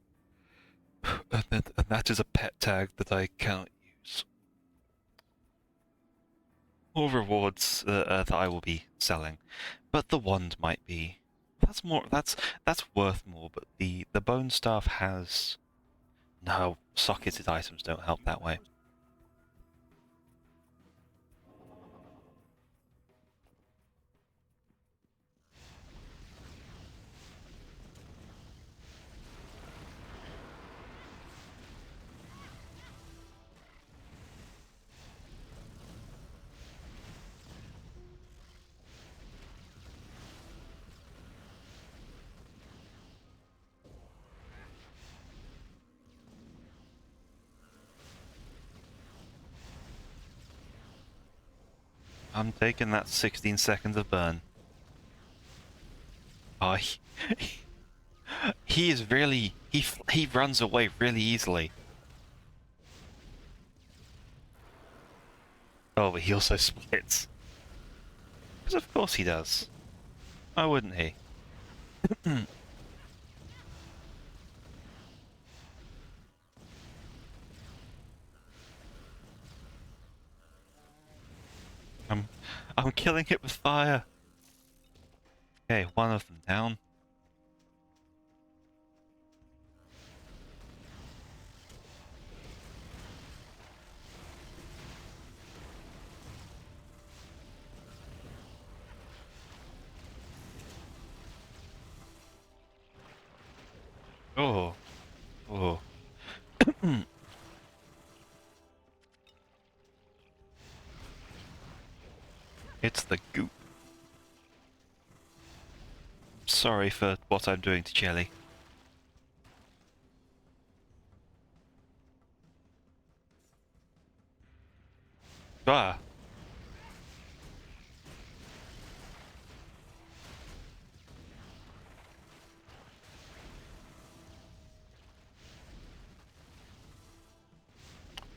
And that is a pet tag that I cannot use. More rewards that I will be selling, but the wand might be. That's more. That's worth more. But the bone staff has no socketed items. Don't help that way. I'm taking that 16 seconds of burn. Oh, he is really he runs away really easily. Oh, but he also splits. Because of course he does. Why wouldn't he? I'm killing it with fire. Okay, one of them down. Oh. Oh. It's the goop. Sorry for what I'm doing to Jelly. Ah.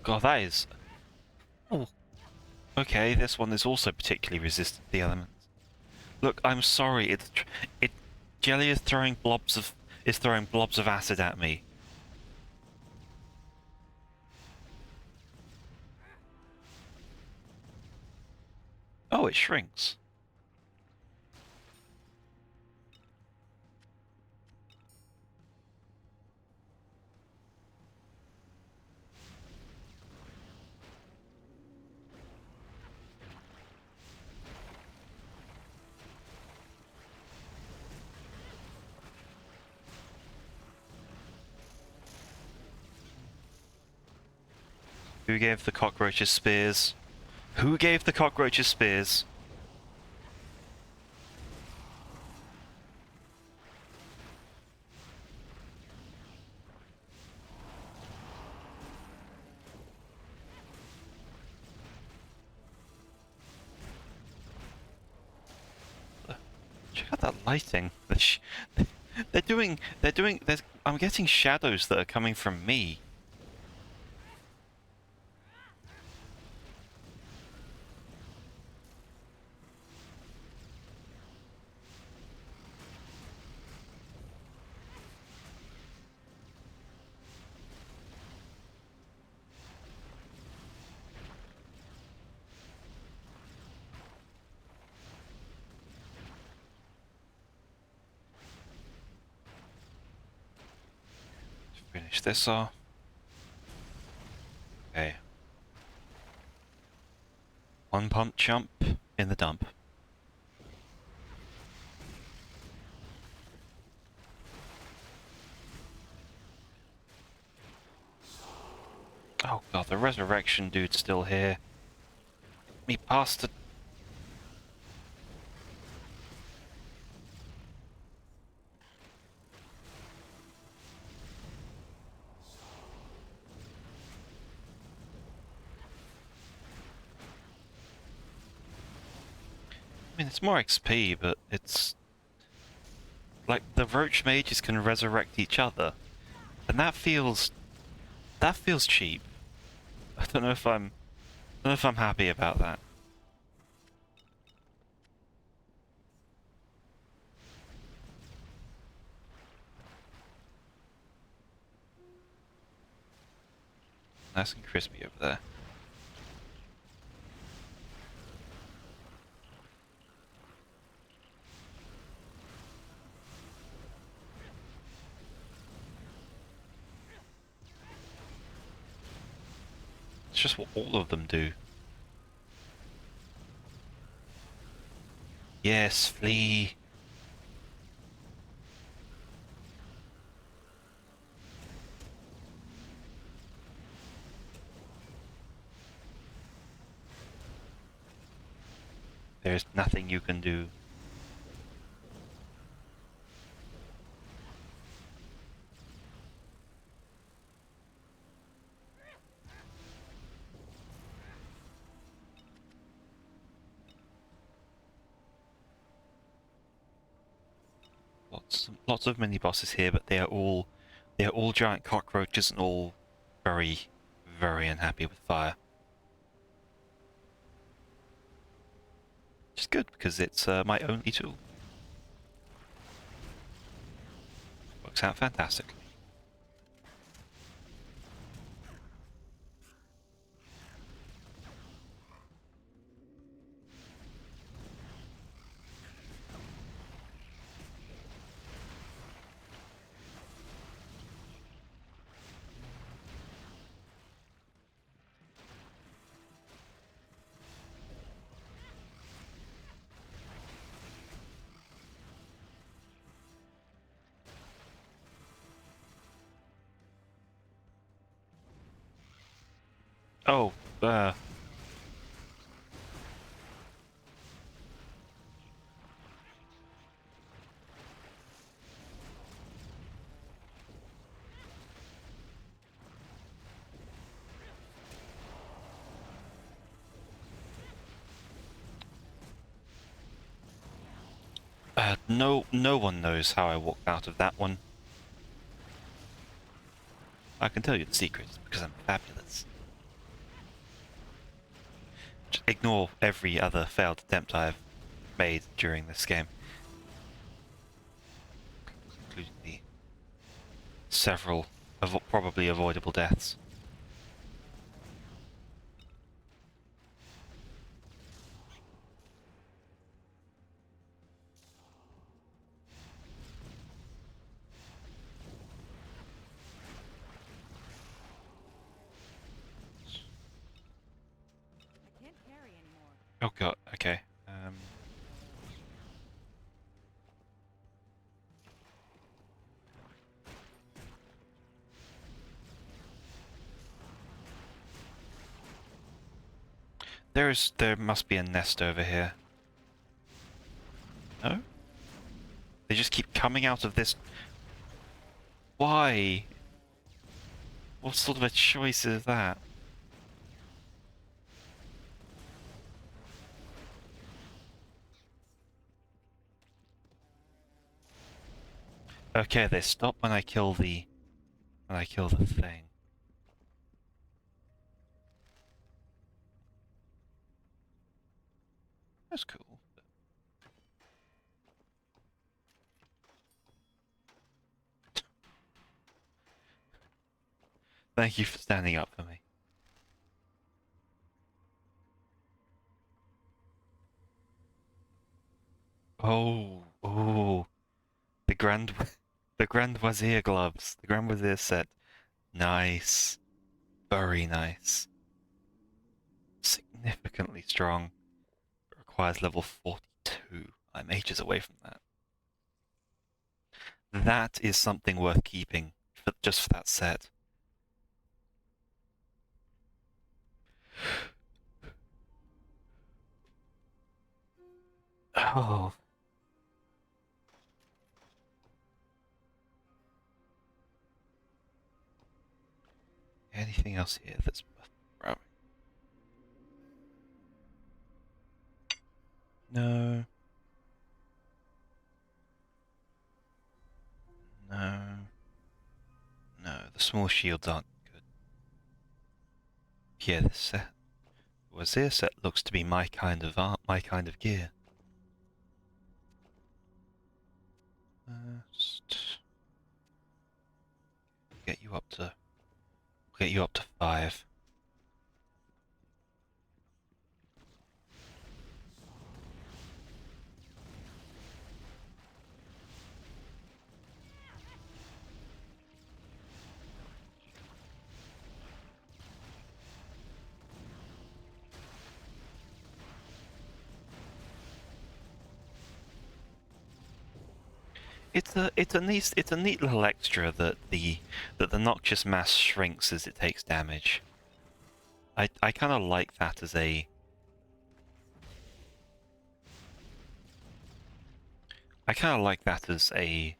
God, that is... Oh. Okay, this one is also particularly resistant to the elements. Look, I'm sorry. Jelly is throwing blobs of acid at me. Oh, it shrinks. Who gave the cockroaches spears? Who gave the cockroaches spears? Check out that lighting. I'm getting shadows that are coming from me. Finish this off. Okay. One pump jump in the dump. Oh god, the resurrection dude's still here. Me bastard. I mean, it's more XP, but it's... like, the roach mages can resurrect each other. And that feels cheap. I don't know if I'm happy about that. Nice and crispy over there. It's just what all of them do. Yes, flee. There's nothing you can do. Lots of mini bosses here, but they are all giant cockroaches and all very, very unhappy with fire. Which is good because it's my only tool. Works out fantastically. Oh, no one knows how I walked out of that one. I can tell you the secret, it's because I'm fabulous. Just ignore every other failed attempt I've made during this game. Including the several probably avoidable deaths. I can't carry anymore. Oh god, okay. There must be a nest over here. No? They just keep coming out of this. Why? What sort of a choice is that? Okay, they stop when I kill the thing. That's cool. Thank you for standing up for me. Oh, the the Grand Wazir gloves, the Grand Wazir set. Nice, very nice. Significantly strong. Requires level 42. I'm ages away from that. That is something worth keeping, just for that set. Oh. Anything else here that's worth grabbing? No. No. No, the small shields aren't good. Yeah, this set. Wazir set looks to be my kind of art, my kind of gear. Just get you up to get you up to 5. It's a neat little extra that the noxious mass shrinks as it takes damage. I kind of like that as a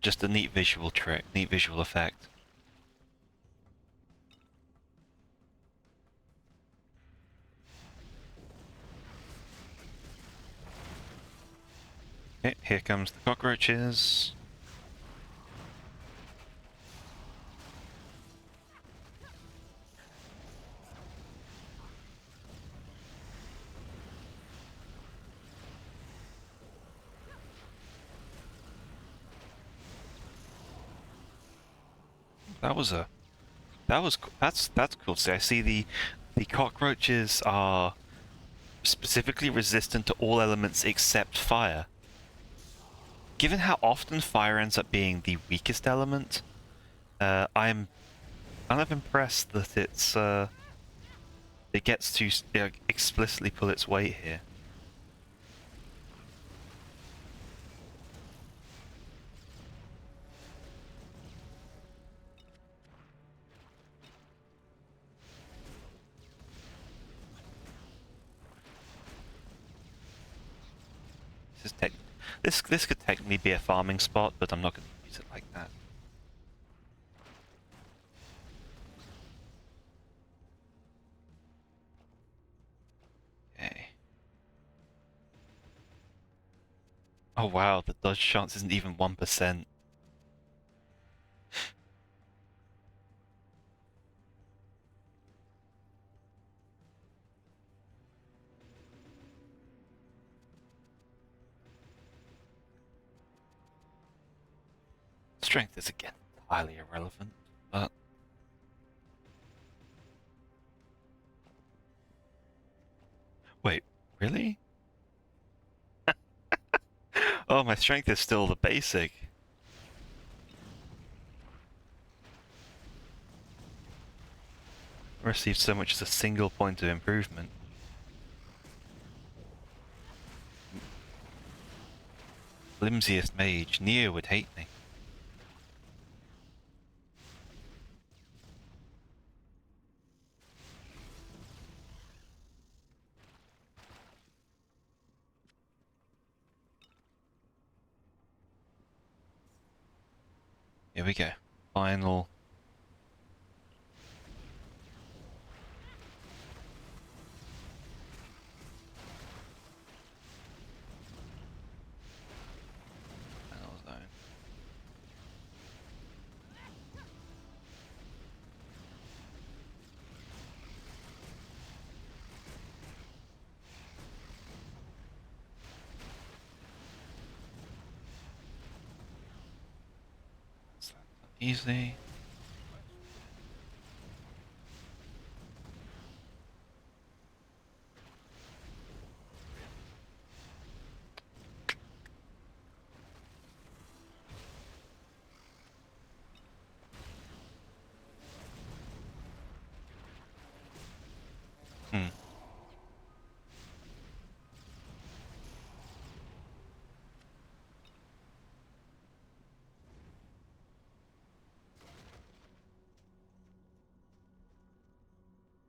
just a neat visual trick, neat visual effect. Okay, here comes the cockroaches. That's cool to see. I see the cockroaches are specifically resistant to all elements except fire. Given how often fire ends up being the weakest element, I'm kind of impressed that it gets to explicitly pull its weight here. This could technically be a farming spot, but I'm not going to use it like that. Okay. Oh wow, the dodge chance isn't even 1%. Strength is again highly irrelevant, but wait, really? Oh, my strength is still the basic. Received so much as a single point of improvement. Flimsiest mage, Neo would hate me. Here we go. Final. Final zone. So easy. Hmm.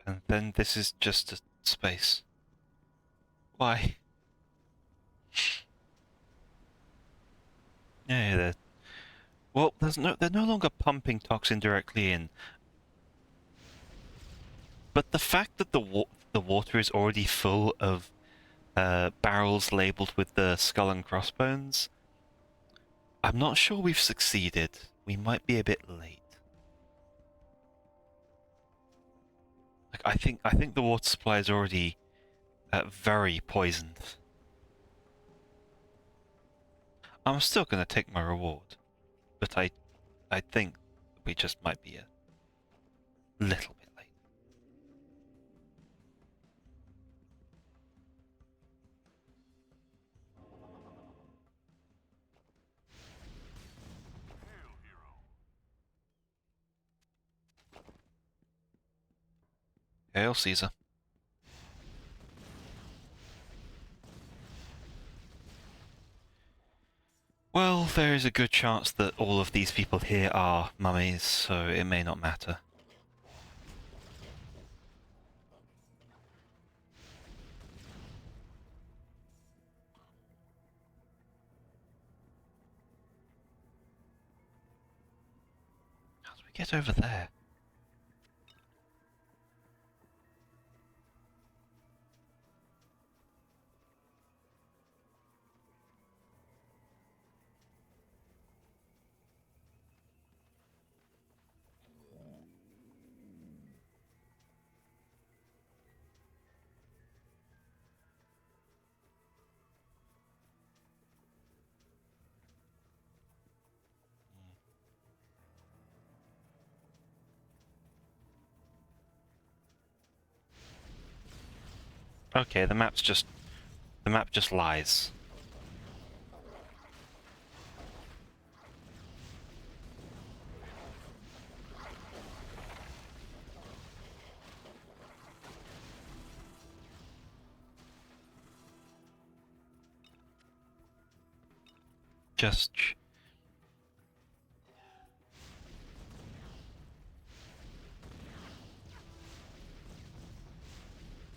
And then this is just a space. Why? Yeah, well, they're no longer pumping toxin directly in. But the fact that the water is already full of barrels labeled with the skull and crossbones, I'm not sure we've succeeded. We might be a bit late. Like I think the water supply is already very poisoned. I'm still gonna take my reward, but I think we just might be a little bit late. Hail Caesar. Well, there is a good chance that all of these people here are mummies, so it may not matter. How do we get over there? Okay, the map just lies.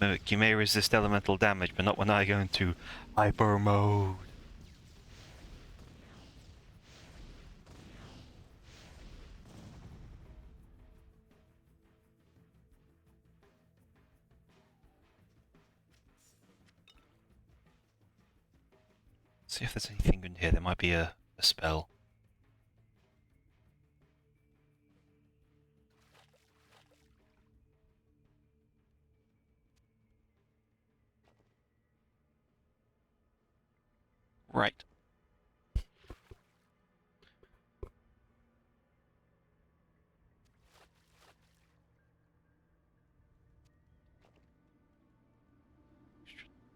Look, you may resist elemental damage, but not when I go into hyper mode. See if there's anything in here. There might be a spell. Right.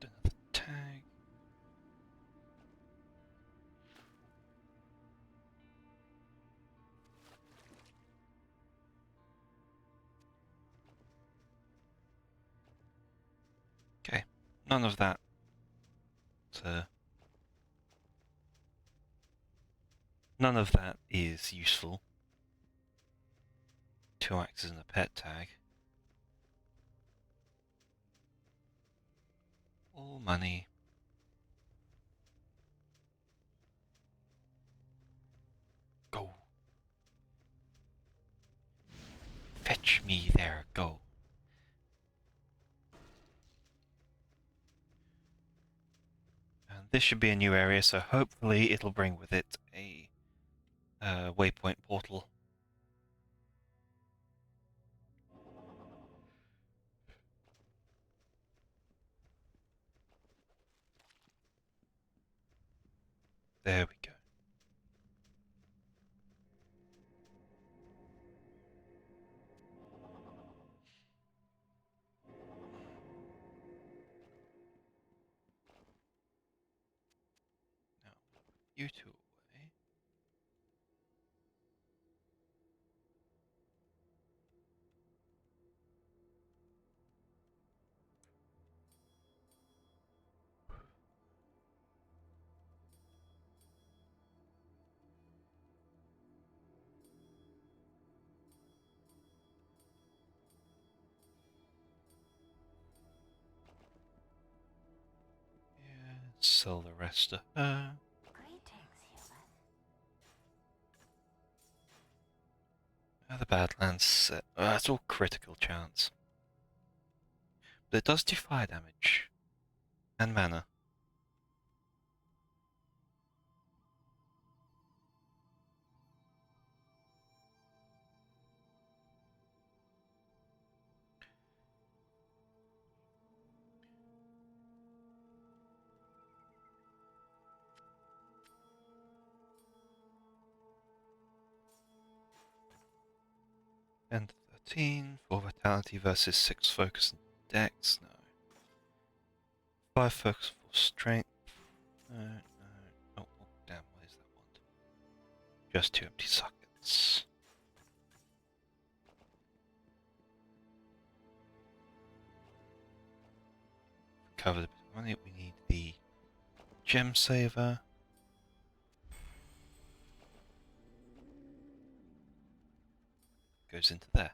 Another tag. Okay. None of that. None of that is useful. 2 axes and a pet tag. All money. Go. Fetch me there, go. And this should be a new area, so hopefully it'll bring with it a waypoint portal. There we go. Now, you two away. Yeah, sell the rest of her. The Badlands set. That's all critical chance. But it does do fire damage. And mana. And 14, 4 vitality versus 6 focus and dex. No. 5 focus, 4 strength. No, no. Oh, damn, what is that one? Just 2 empty sockets. Cover the money, we need the gem saver. Goes into there.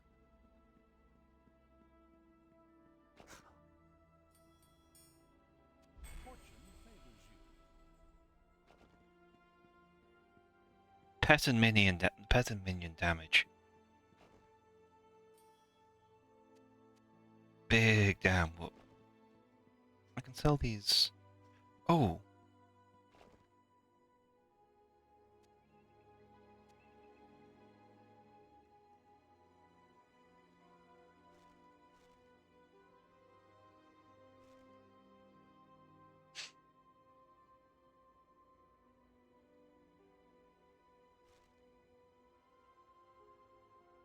Fortune favors you. Pet and minion damage. Big damn whoop. I can sell these. Oh.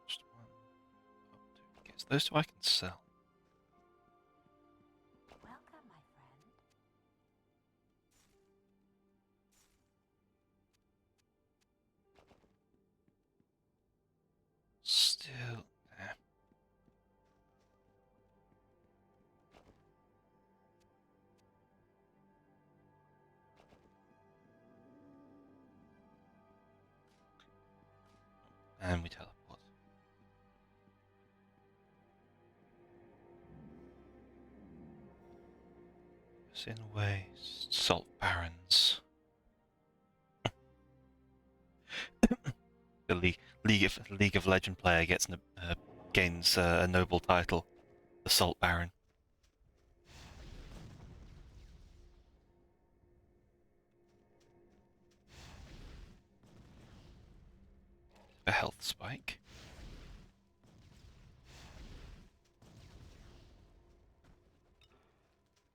Just one, up two. Okay, so those two I can sell. Welcome, my friend. Still. And we teleport. In a way, salt barons. The League of Legend player gains a noble title, the Salt Baron. A health spike.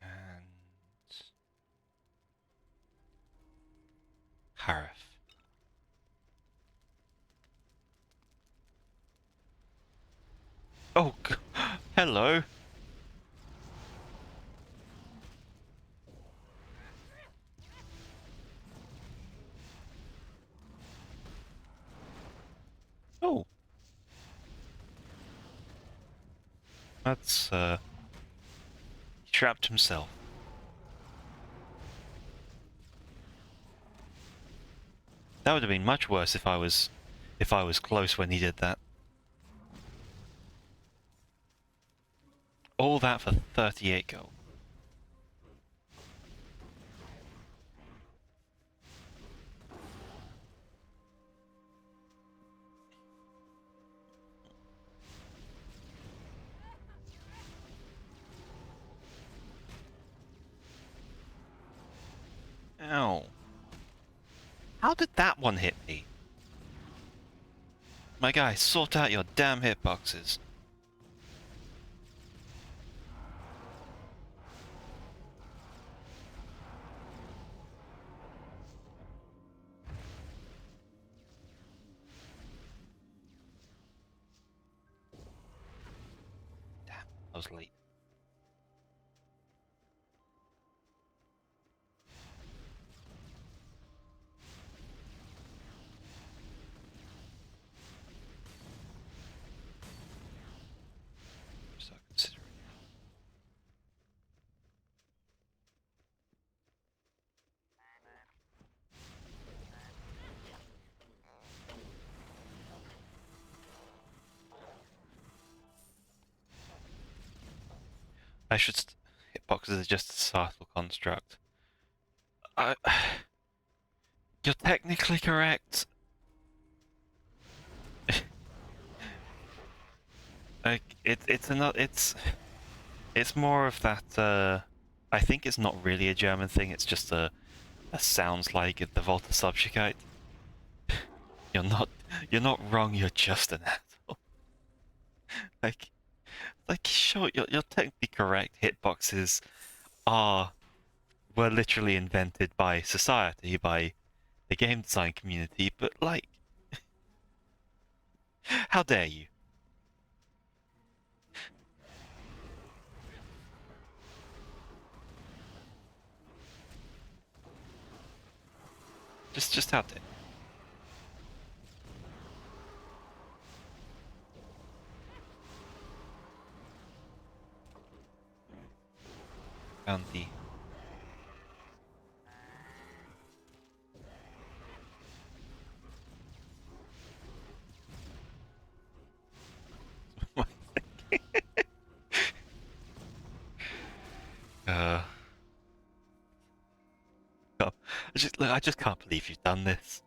And Harif. Oh, hello. Oh. That's, he trapped himself. That would have been much worse if I was close when he did that. All that for 38 gold. Ow. How did that one hit me? My guy, sort out your damn hitboxes. Damn, I was late. Start considering. I should. Hitboxes are just a societal construct. I. You're technically correct. Like it's more of that. I think it's not really a German thing. It's just a sounds like the Volta Subjugate. You're not wrong. You're just an asshole. like sure you're technically correct. Hitboxes were literally invented by society, by the game design community, but like, how dare you? Just out there. Found the. uh. I just can't believe you've done this.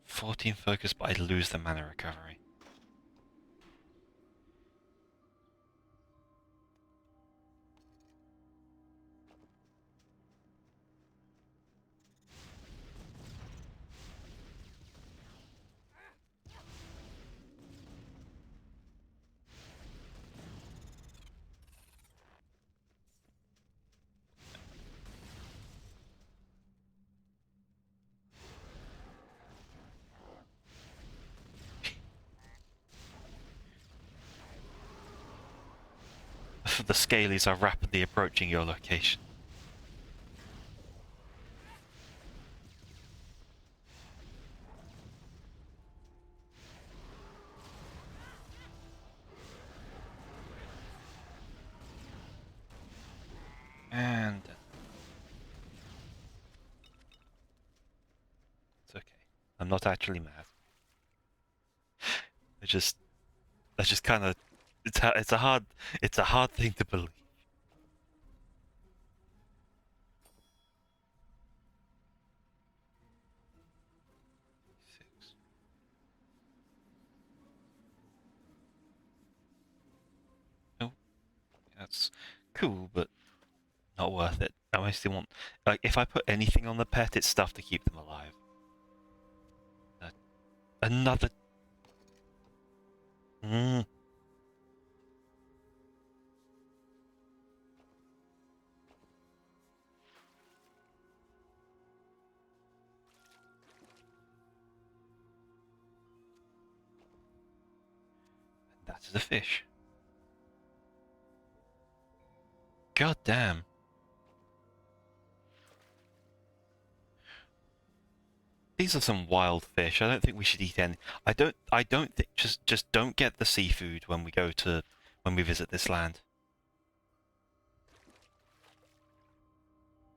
"14 focus, but I lose the mana recovery." The scalies are rapidly approaching your location. And it's okay. I'm not actually mad. I just kind of it's a hard thing to believe. Six. Oh, that's cool, but not worth it. I mostly want, like, if I put anything on the pet, it's stuff to keep them alive. Another. Mm. That is a fish. God damn. These are some wild fish. I don't think we should eat any. I don't think, just don't get the seafood when we visit this land.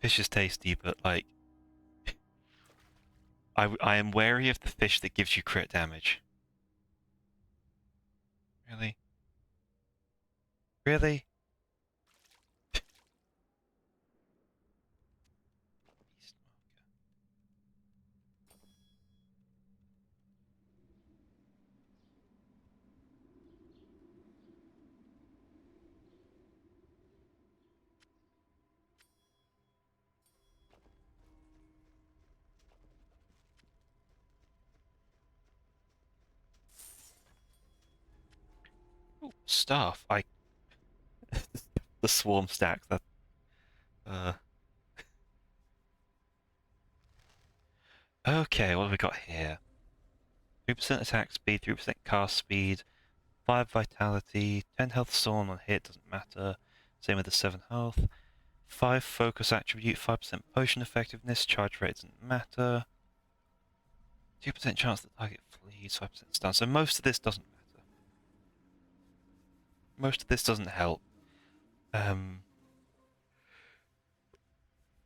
Fish is tasty, but like I am wary of the fish that gives you crit damage. Really? Really? Ooh, staff. The swarm stack. That. Uh. Okay, what have we got here? 3% attack speed, 3% cast speed, 5 vitality, 10 health storm on hit, doesn't matter. Same with the 7 health. 5 focus attribute, 5% potion effectiveness, charge rate doesn't matter. 2% chance the target flees, 5% stun. So most of this doesn't matter. Most of this doesn't help.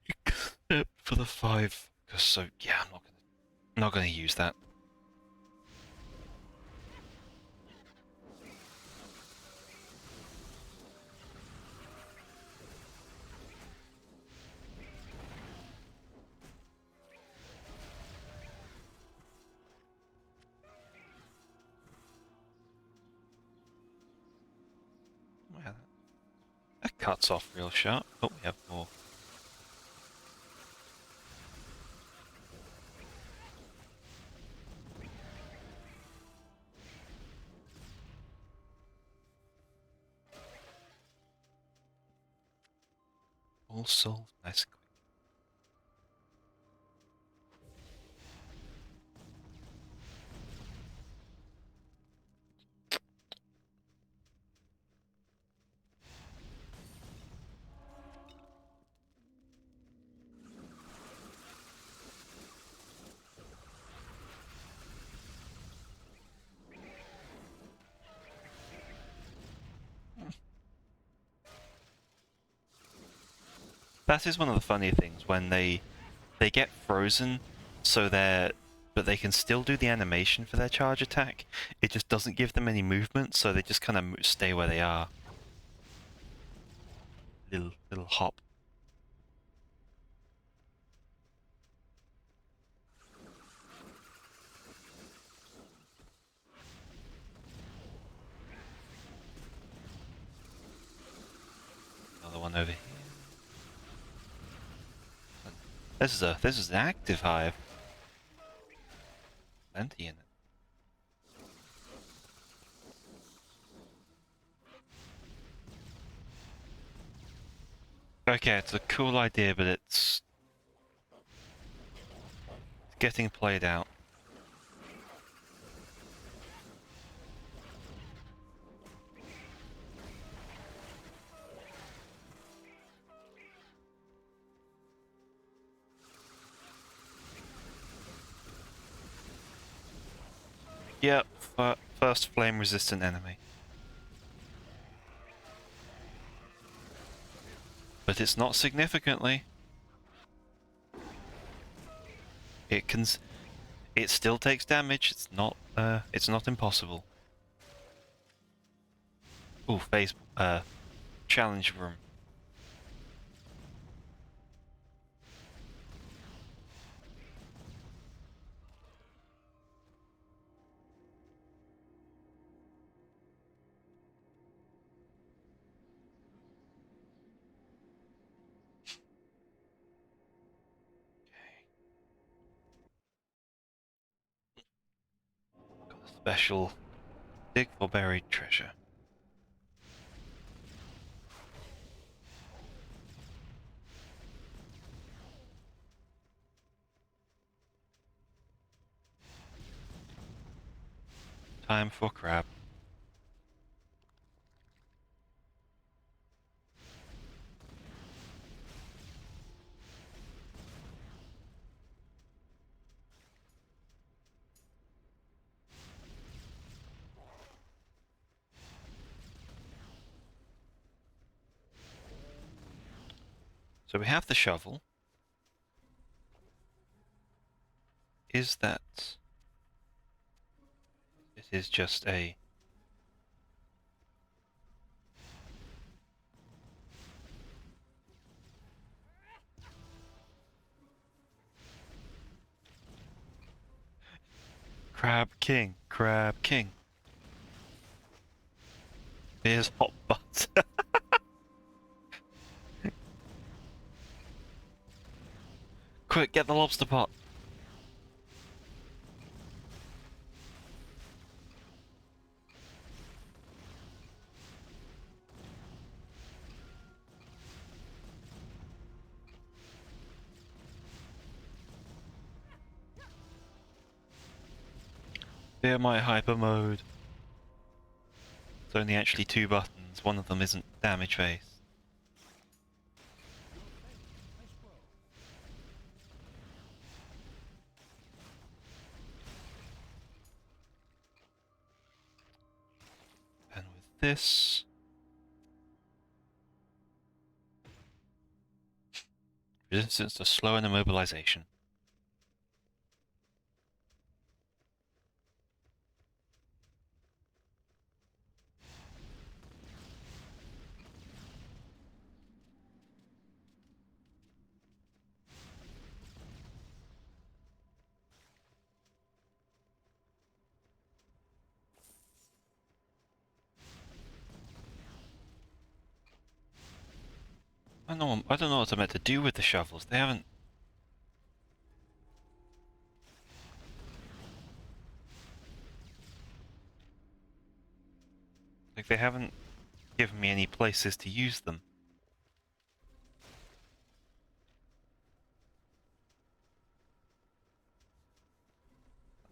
Except for the 5. So yeah, I'm not gonna use that. Well, that cuts off real sharp. Oh, we have more. All solved nice and quick. That is one of the funnier things when they get frozen, so but they can still do the animation for their charge attack. It just doesn't give them any movement, so they just kind of stay where they are. Little hop. Another one over here. This is an active hive. Plenty in it. Okay, it's a cool idea, but it's getting played out. Yep, first flame-resistant enemy. But it's not significantly. It still takes damage. It's not impossible. Ooh, challenge room. Got a special dig for buried treasure. Time for crab. So we have the shovel. Is that... It is just a... Crab King, Crab King. Here's hot butt. Quick, get the lobster pot. Fear my hyper mode. It's only actually 2 buttons. One of them isn't damage face. And with this... Resistance to slow and immobilization. I don't know what I'm meant to do with the shovels. They haven't... Like, they haven't given me any places to use them.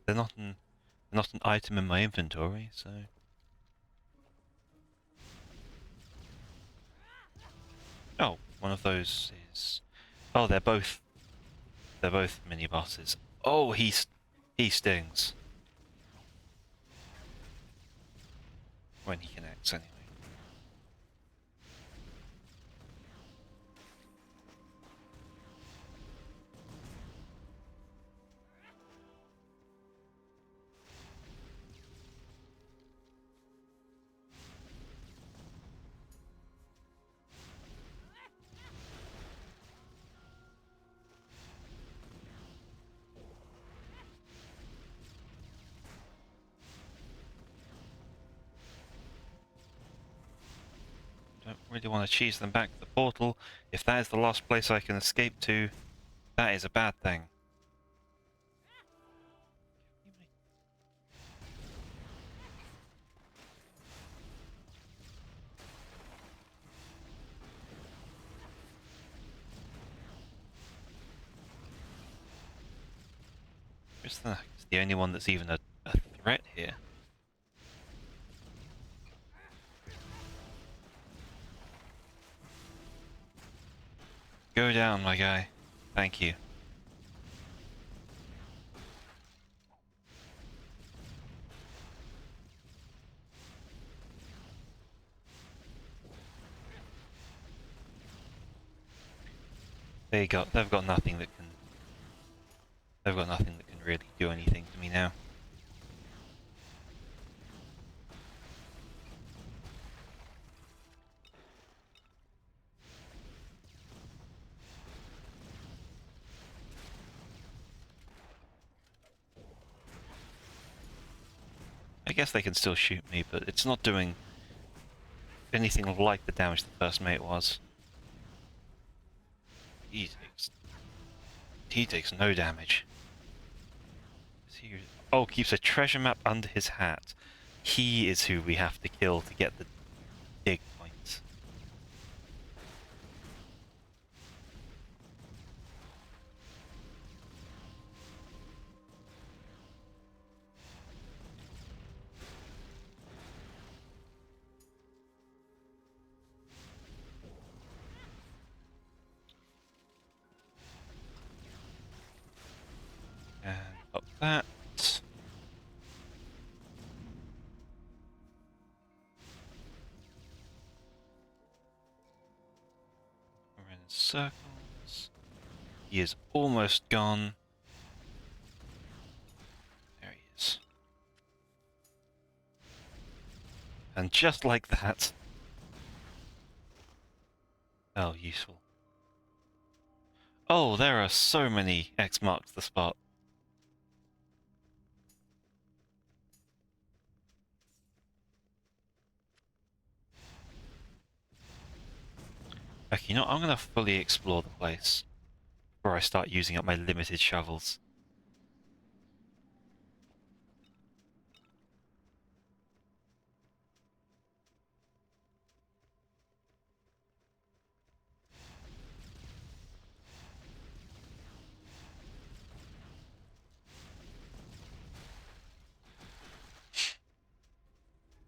They're not an item in my inventory, so... Oh, one of those is... Oh, they're both mini bosses. Oh, he stings. When he connects, anyway. really want to cheese them back to the portal. If that is the last place I can escape to, that is a bad thing. It's the only one that's even a threat here. Go down, my guy. Thank you. They've got nothing that can. They've got nothing that can really do anything to me now. I guess they can still shoot me, but it's not doing anything like the damage the first mate was. He takes no damage. Oh, keeps a treasure map under his hat. He is who we have to kill to get the dig points. And up that. We're in circles. He is almost gone. There he is. And just like that. Oh, useful. Oh, there are so many X marks the spot. Okay, you know what? I'm going to fully explore the place before I start using up my limited shovels.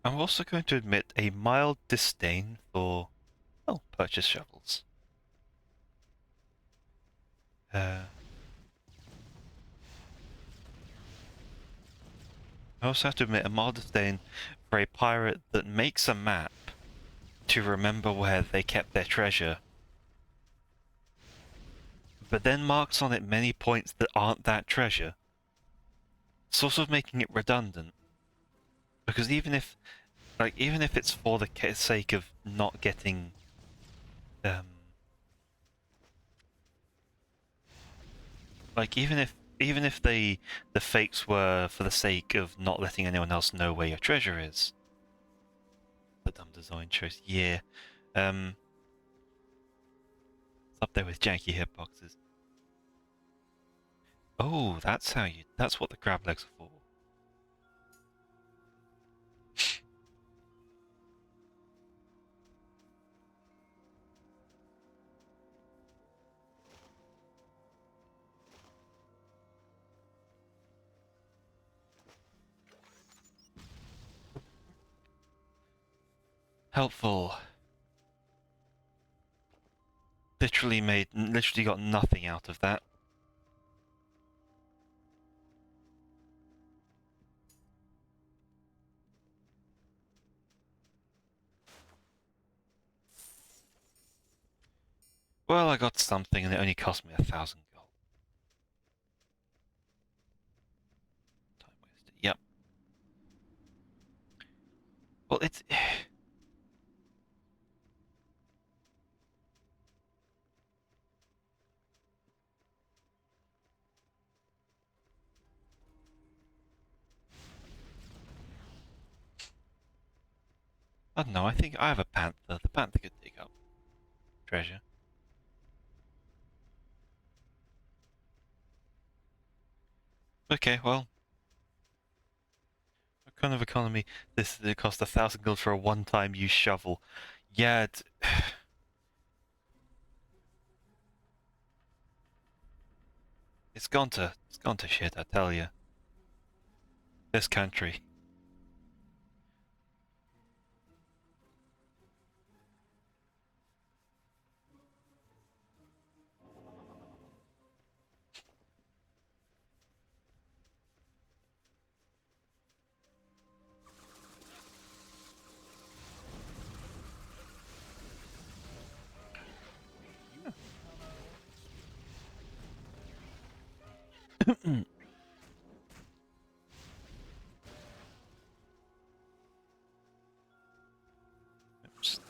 I'm also going to admit a mild disdain for, well, purchase shovels. I also have to admit a mild disdain for a pirate that makes a map to remember where they kept their treasure, but then marks on it many points that aren't that treasure, sort of making it redundant. Because even if it's for the sake of not getting, like even if the fakes were for the sake of not letting anyone else know where your treasure is. The dumb design choice, yeah. It's up there with janky hitboxes. Oh, that's what the crab legs are for. Helpful. Literally got nothing out of that. Well, I got something and it only cost me 1,000 gold. Time wasted. Yep. Well, it's... I don't know, I think I have a panther. The panther could dig up treasure. Okay, well. What kind of economy? This it cost 1,000 gold for a one-time use shovel. Yeah, it's gone to shit, I tell you. This country. Oops.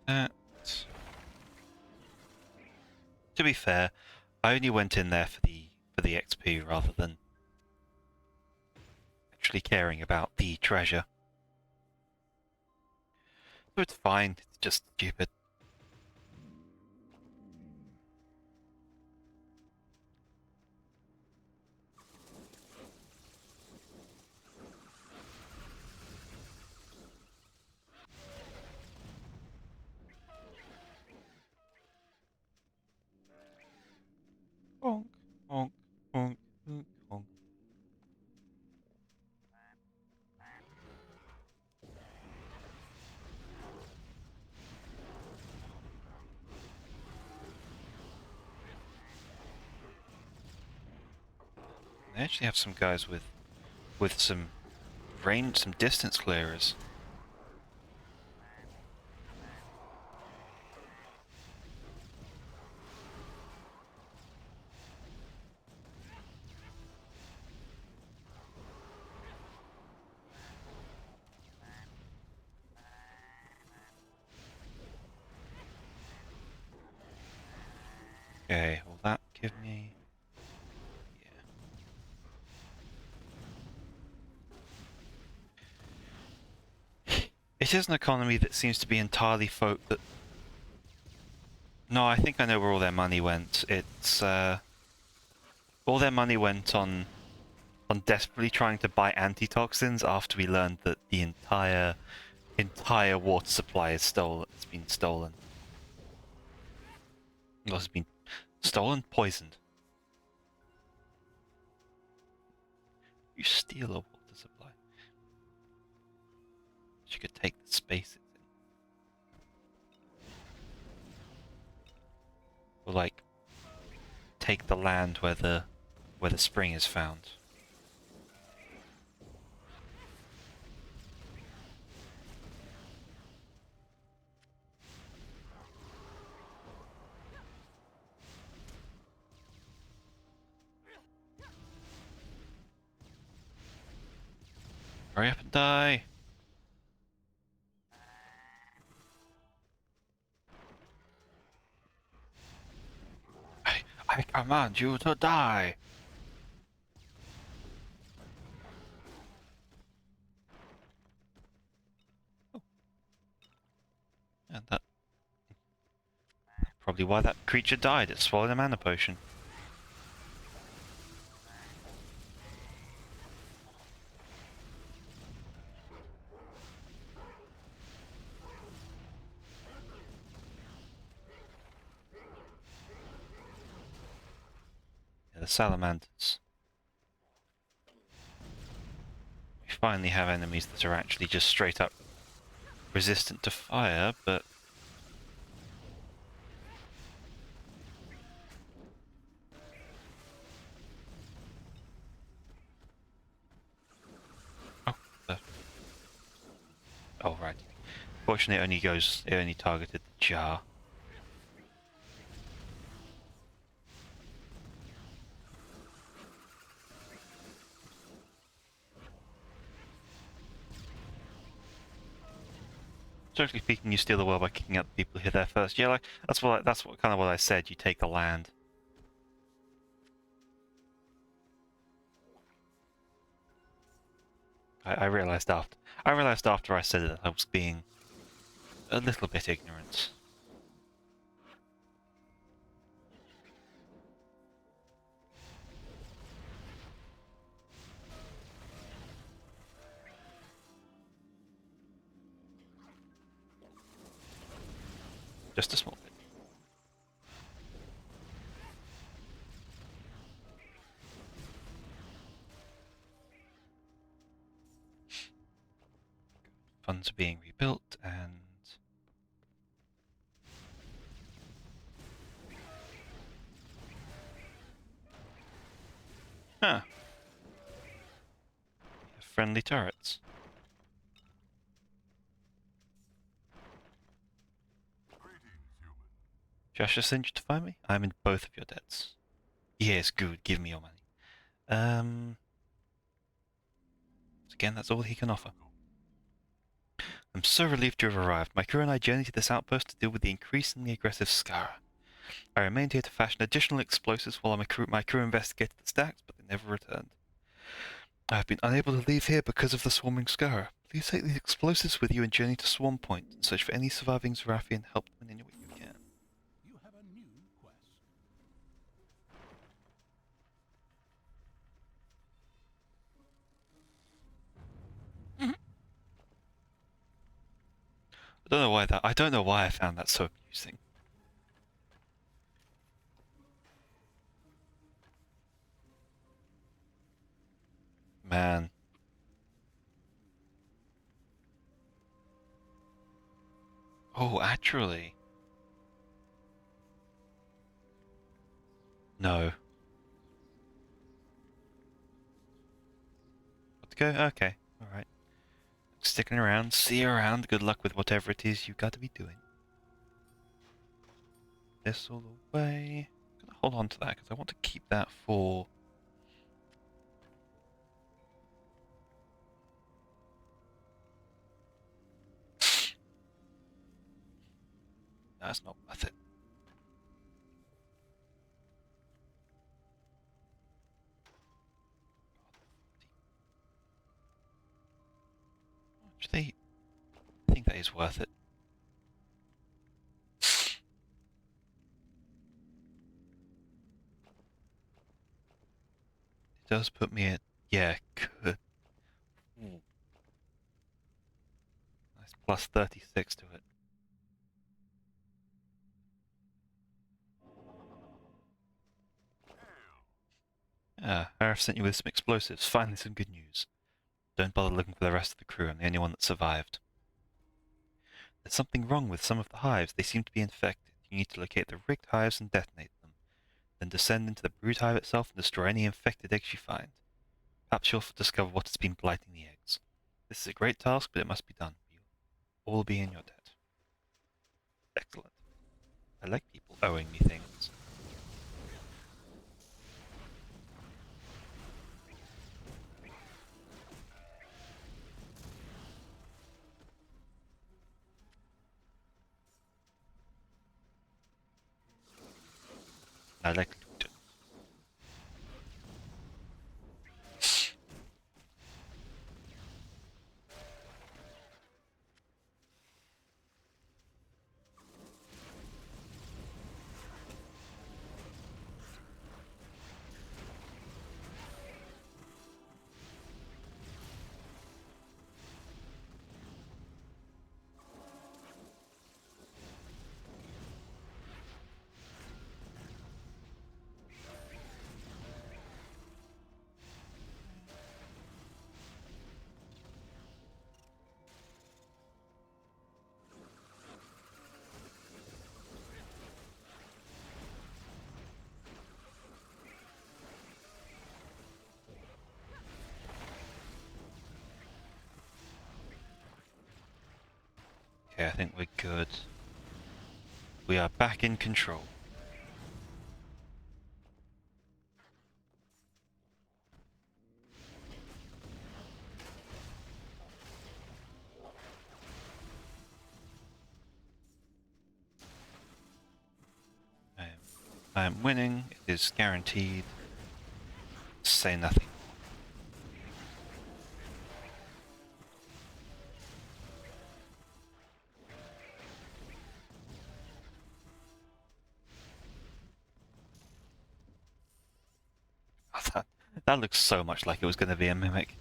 That. To be fair, I only went in there for the XP rather than actually caring about the treasure. So it's fine. It's just stupid. Honk, honk, honk, honk, honk. They actually have some guys with some range, some distance clearers. Okay, will that give me? Yeah. It is an economy that seems to be entirely that. No, I think I know where all their money went. It's all their money went on desperately trying to buy antitoxins after we learned that the entire water supply is stolen. It's been stolen. Well, it's been stolen, poisoned. You steal a water supply. You could take the space it's in. Or like take the land where the spring is found. Hurry up and die! I command you to die! Oh. And that... Probably why that creature died. It swallowed a mana potion. The salamanders. We finally have enemies that are actually just straight up resistant to fire, but... Oh, oh right. Fortunately it only targeted the jar. Strictly speaking, you steal the world by kicking out the people who are there first. Yeah, like that's what kind of what I said. You take the land. I realized after I said it that I was being a little bit ignorant. Just a small bit. Funds are being rebuilt and... Huh. Friendly turrets. Josh just sent you to find me? I'm in both of your debts. Yes, good. Give me your money. Again, that's all he can offer. I'm so relieved to have arrived. My crew and I journeyed to this outpost to deal with the increasingly aggressive Skara. I remained here to fashion additional explosives while my crew investigated the stacks, but they never returned. I have been unable to leave here because of the swarming Skara. Please take these explosives with you and journey to Swarm Point and search for any surviving Zerafi and help them in any way you can. You have a new quest. I don't know why I found that so amusing. Man. Oh, actually. No. Let's go? Okay. Alright. Sticking around. See you around. Good luck with whatever it is you got to be doing. This all the way. I'm gonna hold on to that because I want to keep that for... That's not worth it. Actually, I think that is worth it. It does put me at... Yeah, good. Ooh. Nice plus 36 to it. Arif sent you with some explosives. Finally some good news. Don't bother looking for the rest of the crew. I'm the only one that survived. There's something wrong with some of the hives. They seem to be infected. You need to locate the rigged hives and detonate them. Then descend into the brood hive itself and destroy any infected eggs you find. Perhaps you'll discover what has been blighting the eggs. This is a great task, but it must be done. You'll all be in your debt. Excellent. I like people owing me things. I like loot. Okay, I think we're good. We are back in control. I am winning. It is guaranteed. Say nothing. That looks so much like it was going to be a mimic.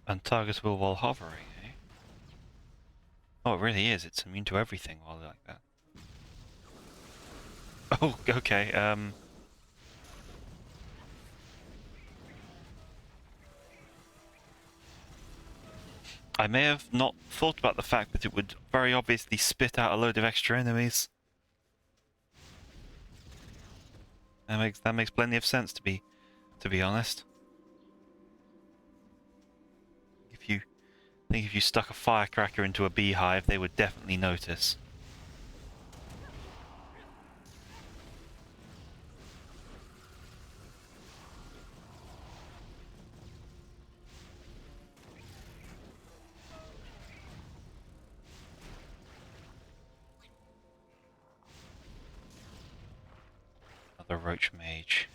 Untargetable while hovering, eh? Oh, it really is. It's immune to everything while like that. Oh, okay, I may have not thought about the fact that it would very obviously spit out a load of extra enemies. That makes plenty of sense to be honest. I think if you stuck a firecracker into a beehive, they would definitely notice. Another roach mage.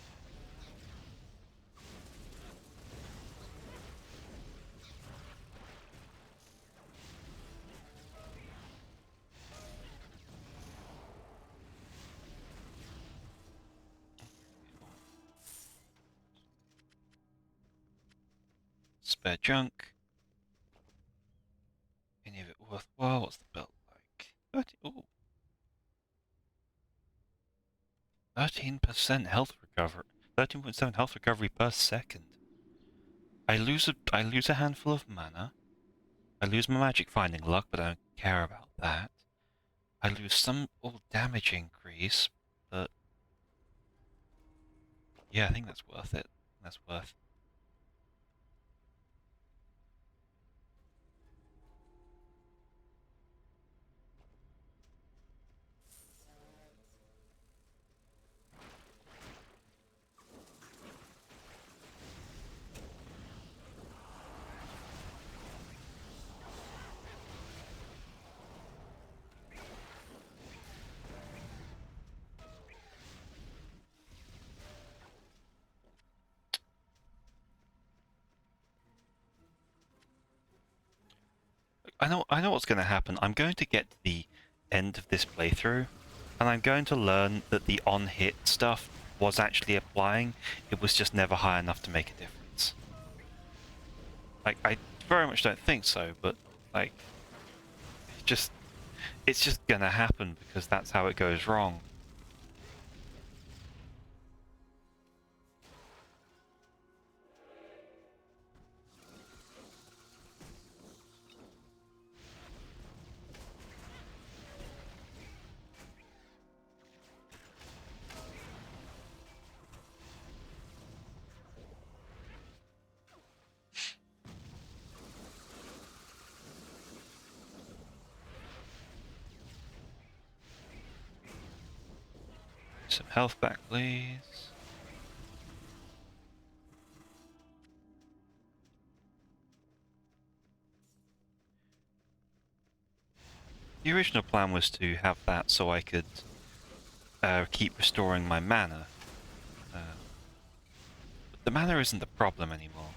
Spare junk. Any of it worthwhile? What's the belt like? 13% health recovery. 13.7 health recovery per second. I lose a handful of mana. I lose my magic finding luck, but I don't care about that. I lose some damage increase, but yeah, I think that's worth it. That's worth. I know what's going to happen. I'm going to get to the end of this playthrough, and I'm going to learn that the on-hit stuff was actually applying. It was just never high enough to make a difference. Like, I very much don't think so, but, like, it's just gonna happen because that's how it goes wrong. Some health back, please. The original plan was to have that so I could keep restoring my mana. But the mana isn't the problem anymore.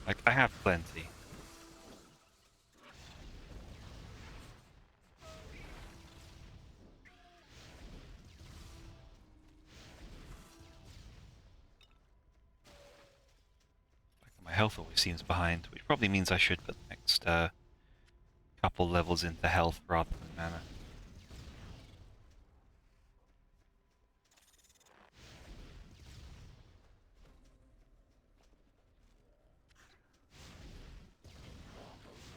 Like, I have plenty. My health always seems behind, which probably means I should put the next couple levels into health rather than mana.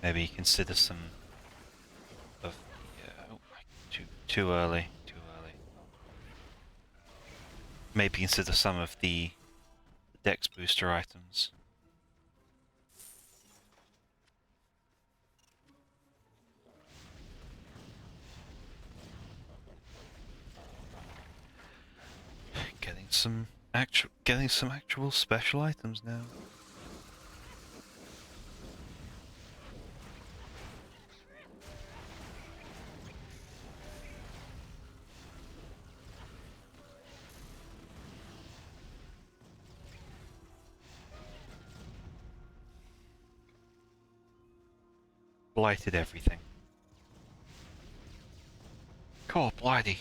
Maybe consider some of the, too early. Maybe consider some of the dex booster items. Getting some actual special items now. blighted everything. Cool, blighty.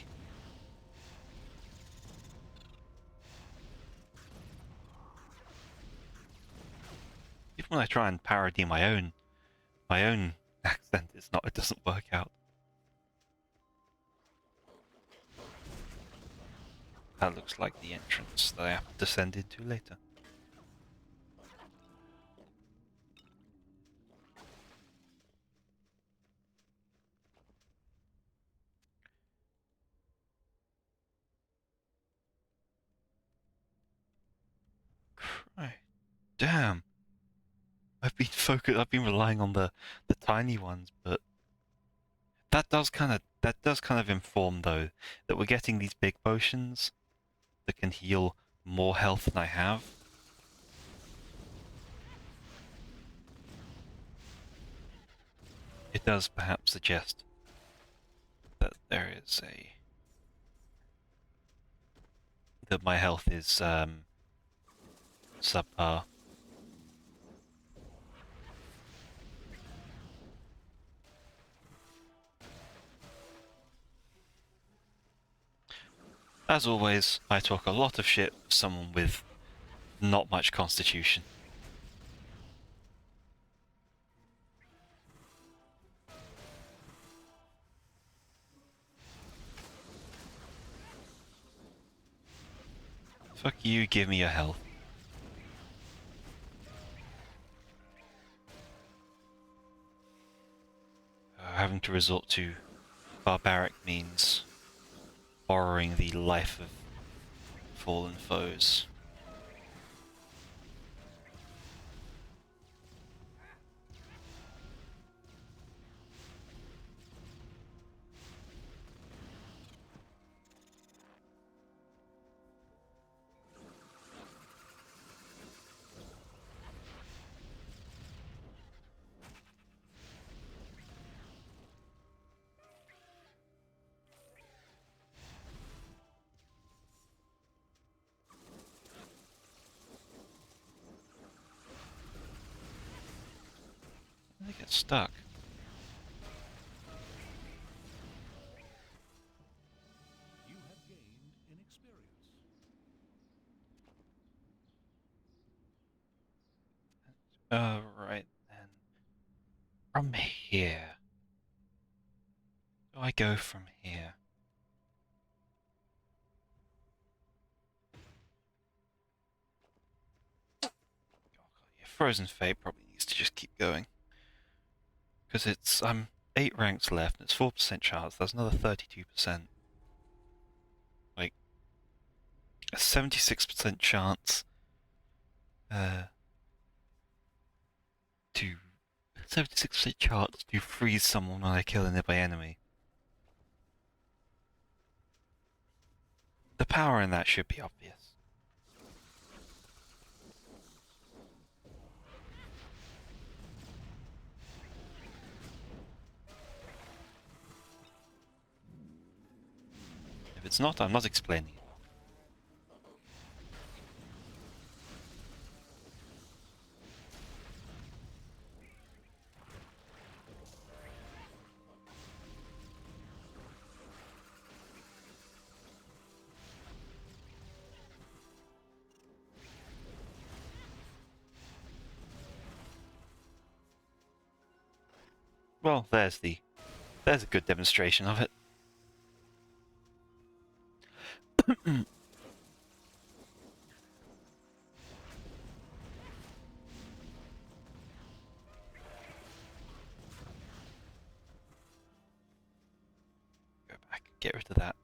Even when I try and parody my own accent, it doesn't work out. That looks like the entrance that I have to descend into later. Right. Damn. I've been relying on the tiny ones, but that does kind of inform though that we're getting these big potions that can heal more health than I have. It does perhaps suggest that that my health is subpar. As always, I talk a lot of shit for someone with not much constitution. Fuck you, give me your health. Having to resort to barbaric means borrowing the life of fallen foes. They get stuck. You have gained in experience. Right then. From here. Do I go from here? Oh, yeah, Frozen Fate probably needs to just keep going. Because I'm 8 ranks left, and it's 4% chance, that's another 32%. Like, a 76% chance to 76% chance to freeze someone when I kill a nearby enemy. The power in that should be obvious. If it's not, I'm not explaining it. Well, there's a good demonstration of it. Go back, get rid of that.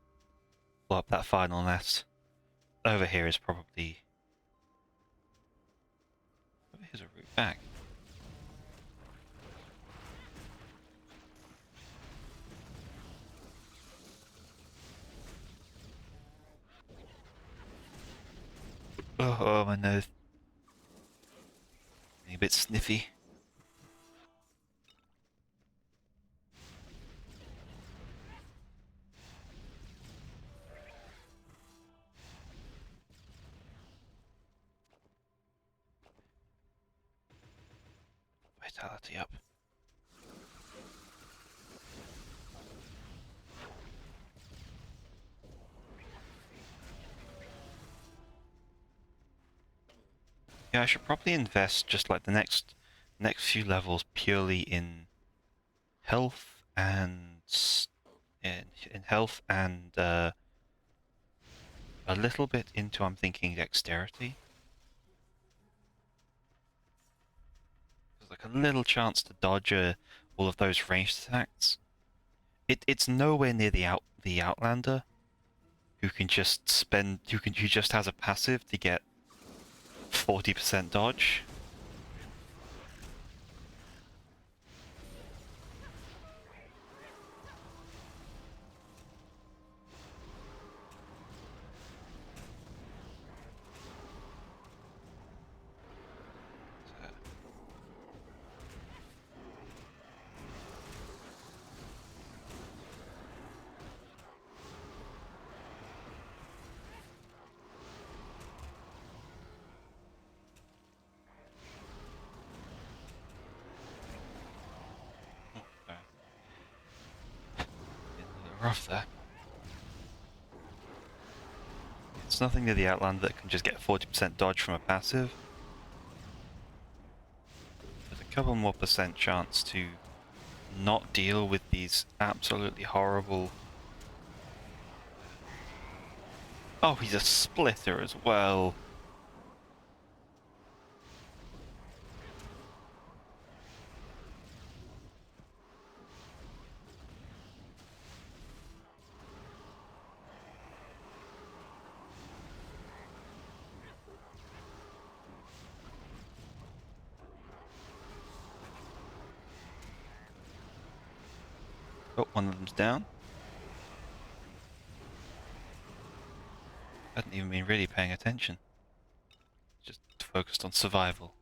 Blow up that final nest. Over here is probably... Over here's a route back. Oh, my nose. A bit sniffy. Vitality up. Yeah, I should probably invest just like the next few levels purely in health and in health and a little bit into, I'm thinking, dexterity. There's like a little chance to dodge all of those ranged attacks. It's nowhere near the Outlander, who just has a passive to get 40% dodge. Rough there. It's nothing near the Outlander that can just get 40% dodge from a passive. There's a couple more percent chance to not deal with these absolutely horrible... Oh, he's a splitter as well. Oh, one of them's down. I hadn't even been really paying attention. Just focused on survival.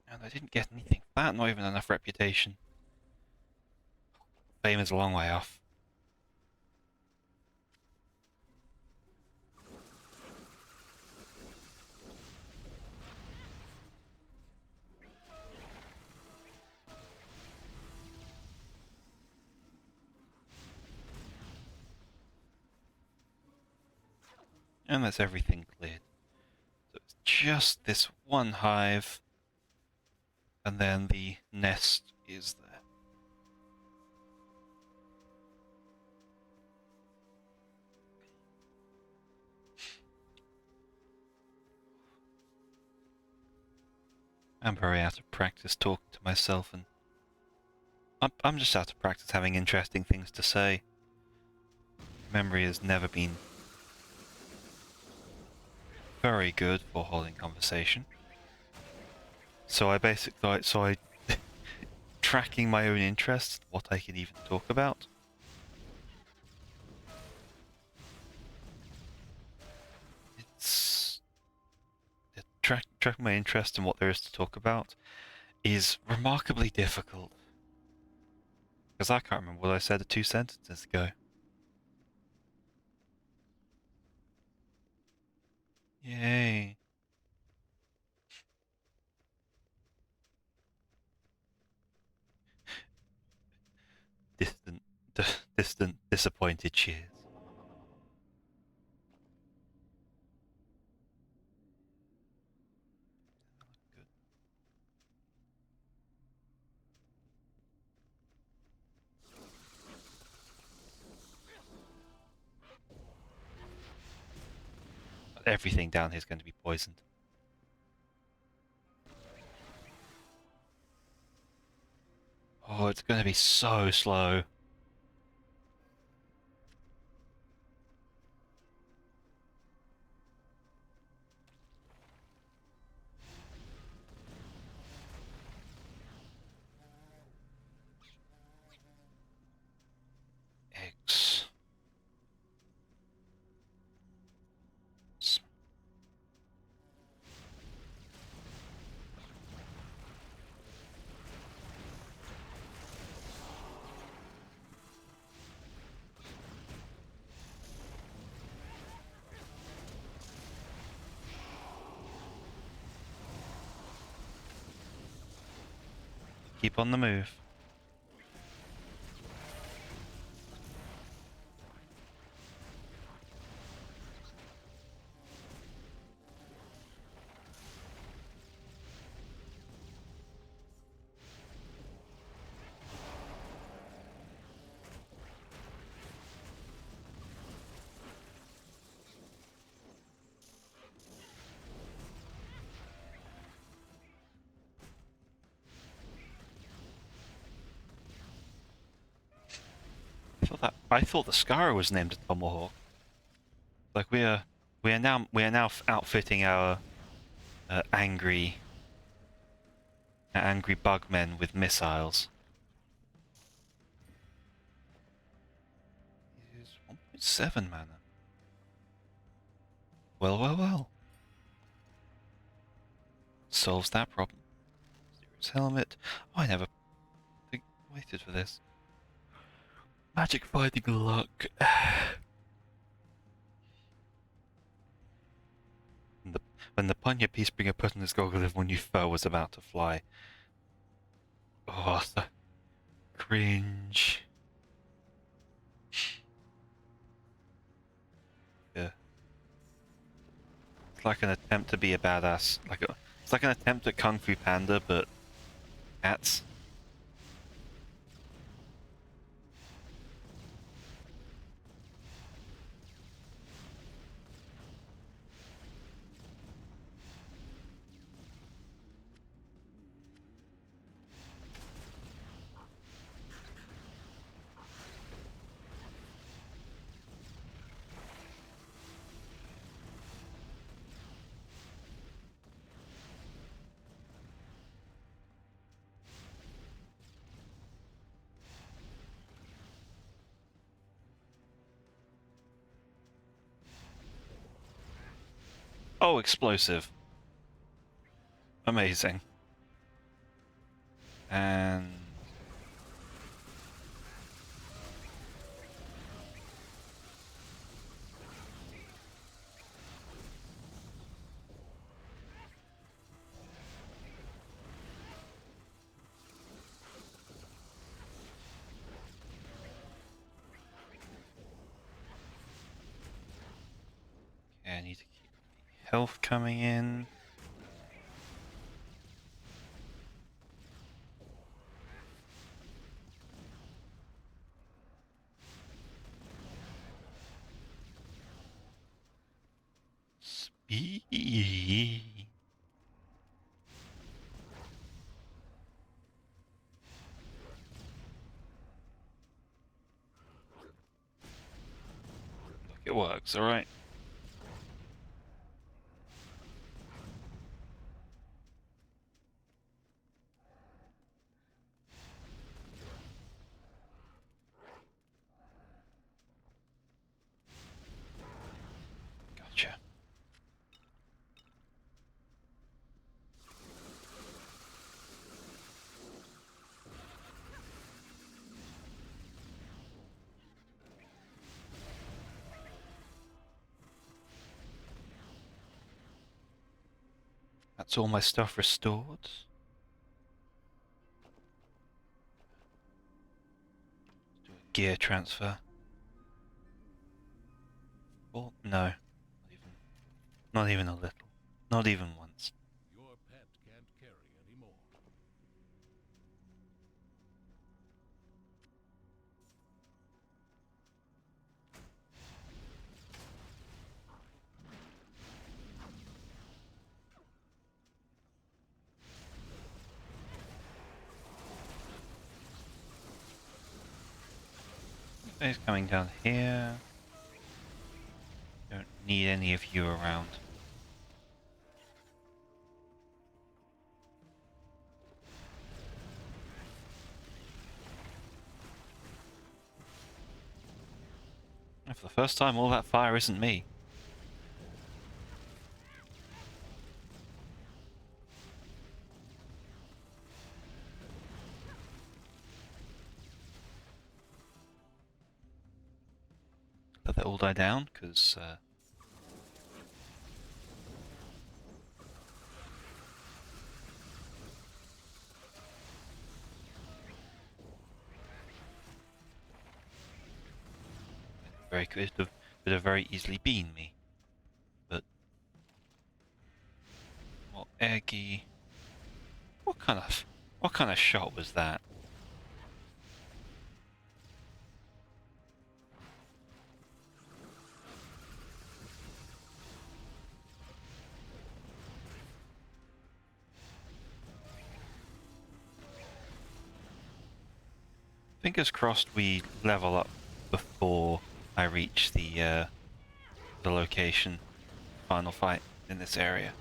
And I didn't get anything for that, not even enough reputation. Fame is a long way off. And that's everything cleared. So it's just this one hive, and then the nest is there. I'm very out of practice talking to myself, and I'm just out of practice having interesting things to say. Memory has never been very good for holding conversation. So I tracking my own interests, what I can even talk about. It's tracking my interest in what there is to talk about is remarkably difficult. Because I can't remember what I said 2 sentences ago. Yay. Distant, distant, disappointed cheers. Good. Everything down here is going to be poisoned. Oh, it's going to be so slow. Eggs. Keep on the move. I thought the Scarra was named a Tomahawk. Like we are now outfitting our angry bugmen with missiles. It is 1.7 mana. Well, well, well. Solves that problem. Zero's helmet. Oh, I never waited for this. Magic fighting luck. When the Punya Peacebringer put on his goggles when you foe was about to fly. Oh, so cringe. Yeah. It's like an attempt to be a badass. It's like an attempt at Kung Fu Panda, but cats. Oh, explosive. Amazing. And okay, I need to keep health coming in. Speed. Look, it works, alright. Gotcha. That's all my stuff restored. Do a gear transfer. Oh, no. Not even a little. Not even once. Your pet can't carry anymore. He's coming down here. Don't need any of you around. And for the first time, all that fire isn't me. Let that all die down, because could have very easily been me. But well, eggy. What kind of shot was that? Fingers crossed we level up before I reach the location, final fight in this area.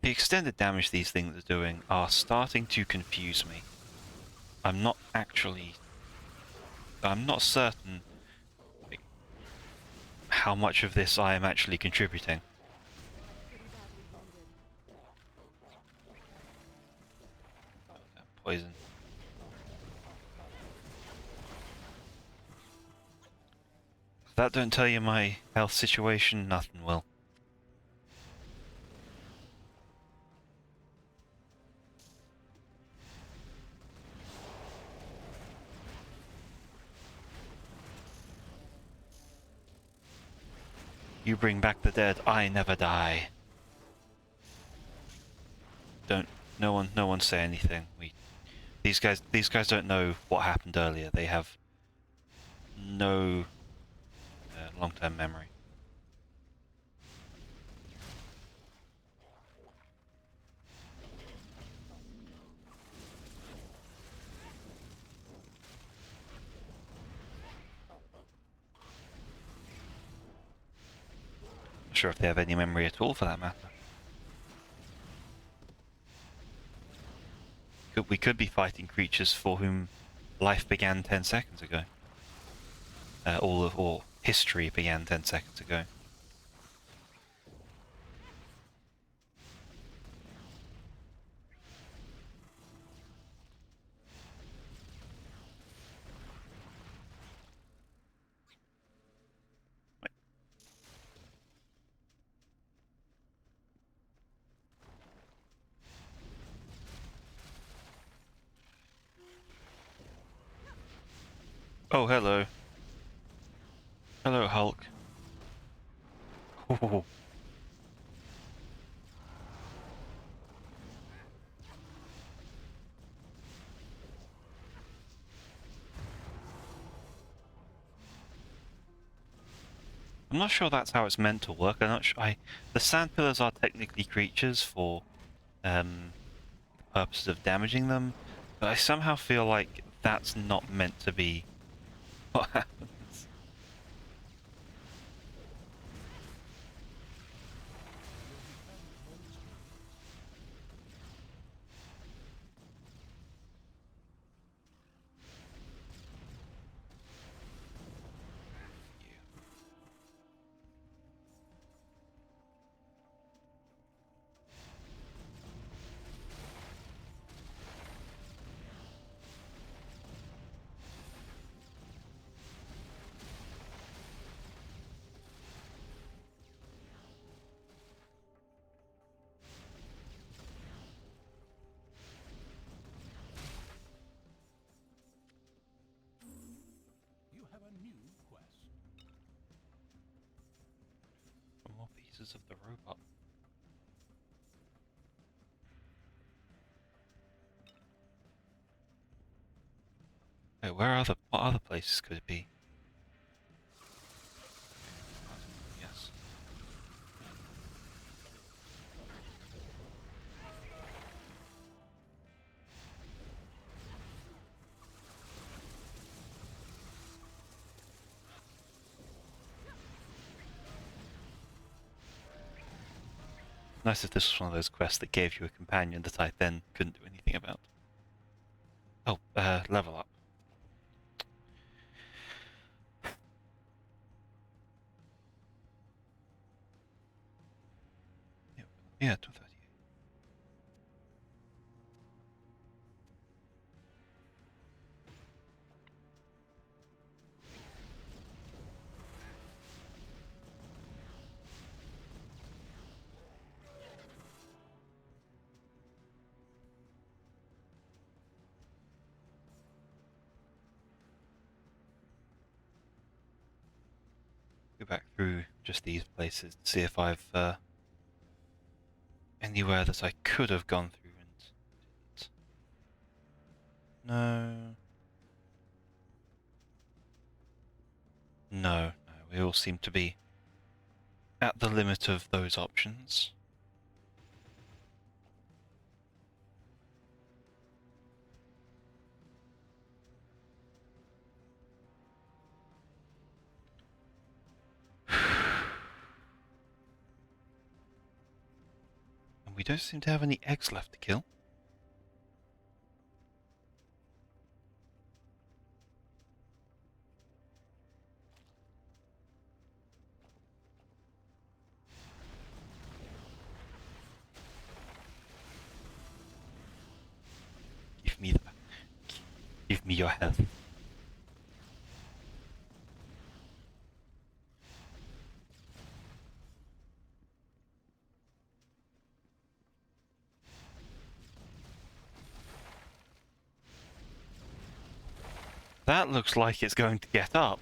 The extended damage these things are doing are starting to confuse me. I'm not certain how much of this I am actually contributing. Pretty badly wounded. Poison. If that don't tell you my health situation, nothing will. You bring back the dead, I never die. No one say anything. These guys don't know what happened earlier. They have no long-term memory. Not sure if they have any memory at all, for that matter. We could be fighting creatures for whom life began 10 seconds ago. Or history began 10 seconds ago. Oh, hello. Hello, Hulk. Oh. I'm not sure that's how it's meant to work. I'm not sure. The sand pillars are technically creatures for purposes of damaging them, but I somehow feel like that's not meant to be what happens. You have a new quest. For more pieces of the robot. Wait, what other places could it be? Yes. Nice if this was one of those quests that gave you a companion that I then couldn't do anything about. Oh, level up. Yeah, 238. Go back through just these places to see if I've anywhere that I could have gone through and No. No, no, we all seem to be at the limit of those options. And we don't seem to have any eggs left to kill. Give me that. Give me your health. That looks like it's going to get up.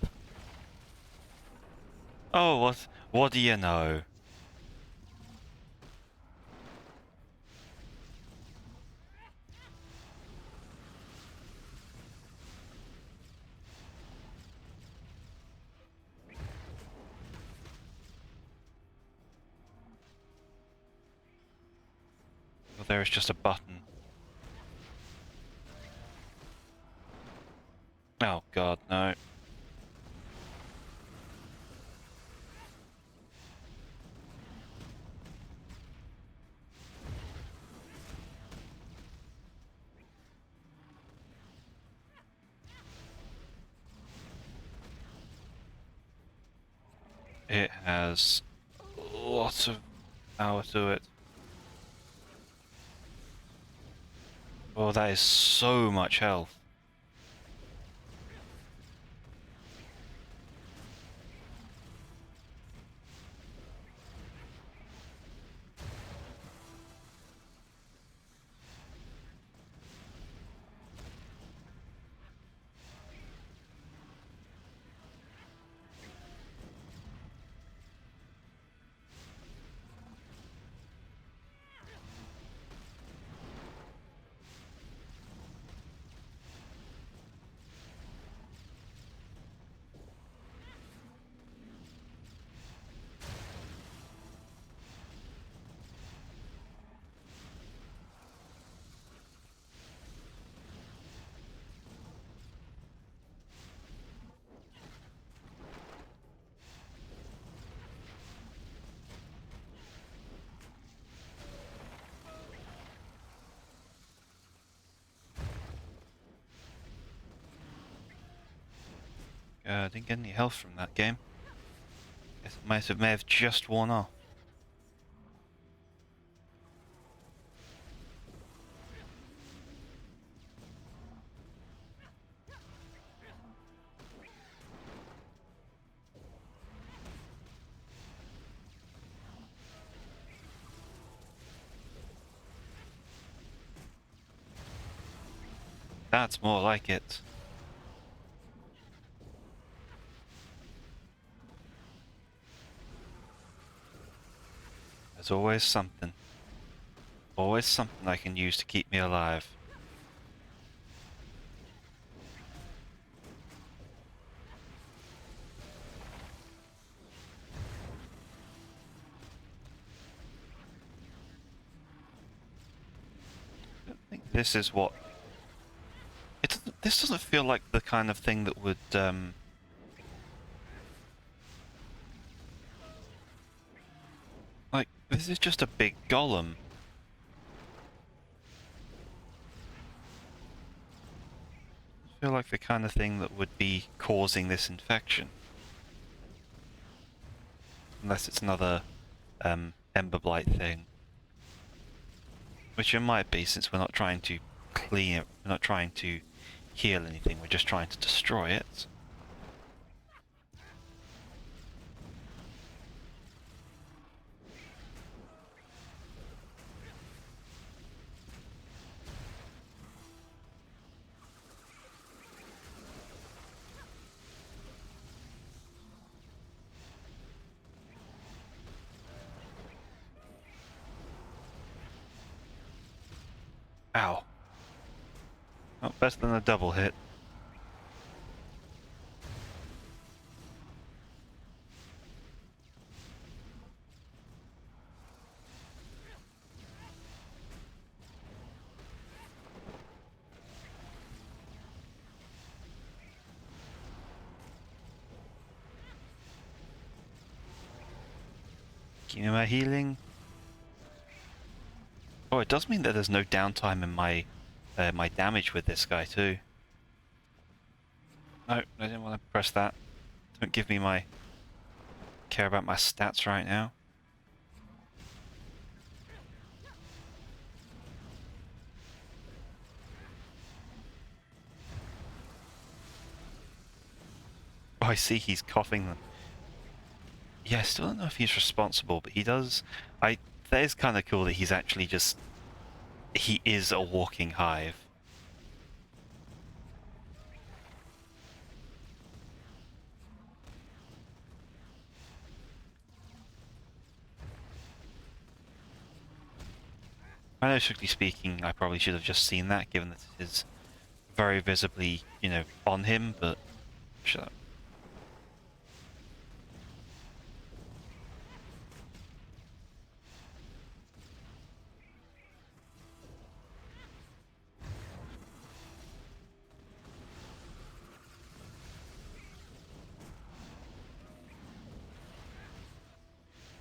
Oh, what do you know? Well, there is just a button. Oh god, no. It has lots of power to it. Oh, that is so much health. I didn't get any health from that game. Guess it may have just worn off. That's more like it. There's always something. Always something I can use to keep me alive. I don't think this is what... This doesn't feel like the kind of thing that would, like, this is just a big golem. I feel like the kind of thing that would be causing this infection. Unless it's another, Ember Blight thing. Which it might be, since we're not trying to clean it, we're not trying to heal anything, we're just trying to destroy it. Ow. Not better than a double hit. Give me my healing. Oh, it does mean that there's no downtime in my my damage with this guy too. No, I didn't want to press that. Don't give me my... care about my stats right now. Oh, I see he's coughing them. Yeah, I still don't know if he's responsible, but he does... That is kind of cool that he's actually just... He is a walking hive. I know, strictly speaking, I probably should have just seen that, given that it is very visibly, you know, on him, but... Shut up.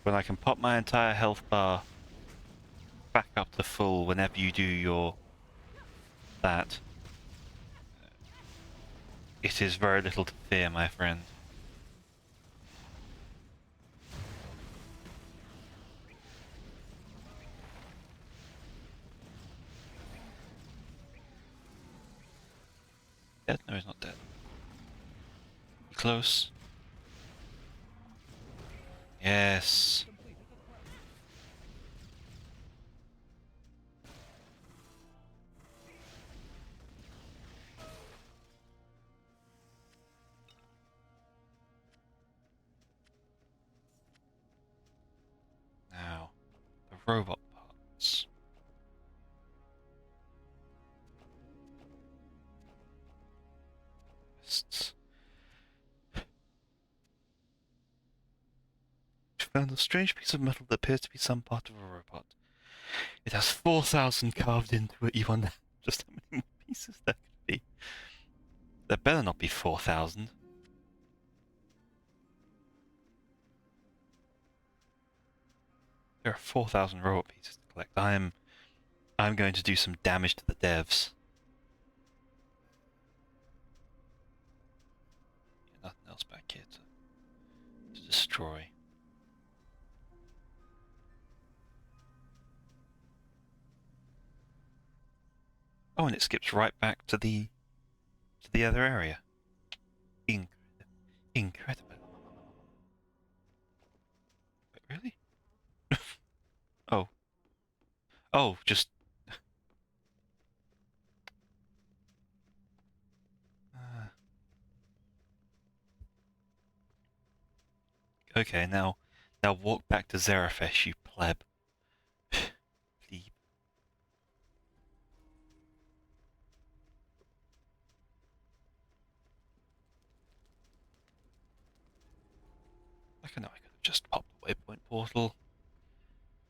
When I can pop my entire health bar back up to full whenever you do your... that. It is very little to fear, my friend. Dead? No, he's not dead. Close. Yes. Now, the robot parts. Fists. Found a strange piece of metal that appears to be some part of a robot. It has 4,000 carved into it. You wonder just how many more pieces there could be. There better not be 4,000. There are 4,000 robot pieces to collect. I'm going to do some damage to the devs. Nothing else back here to destroy. Oh, and it skips right back to the other area. Incredible. Wait, really? Oh. Oh, just... Okay, now walk back to Zarafesh, you pleb. Plebe. I know I could have just popped the waypoint portal.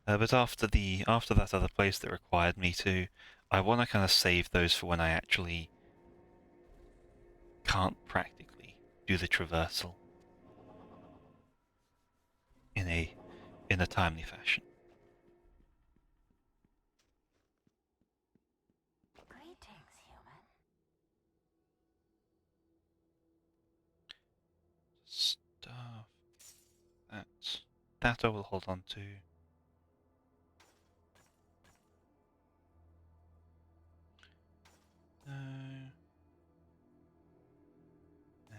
But after that other place that required me to, I want to kind of save those for when I actually can't practically do the traversal in a timely fashion. Greetings, human. Stuff. That I will hold on to. No. Nah.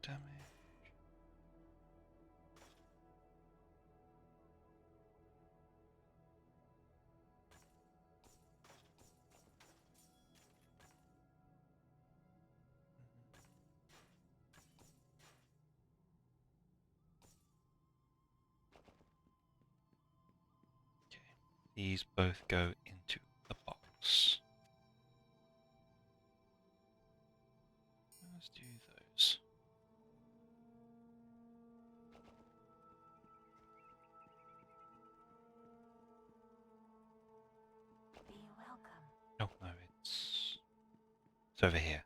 Damage. These both go into the box. Let's do those. Be welcome. Oh, no, it's over here.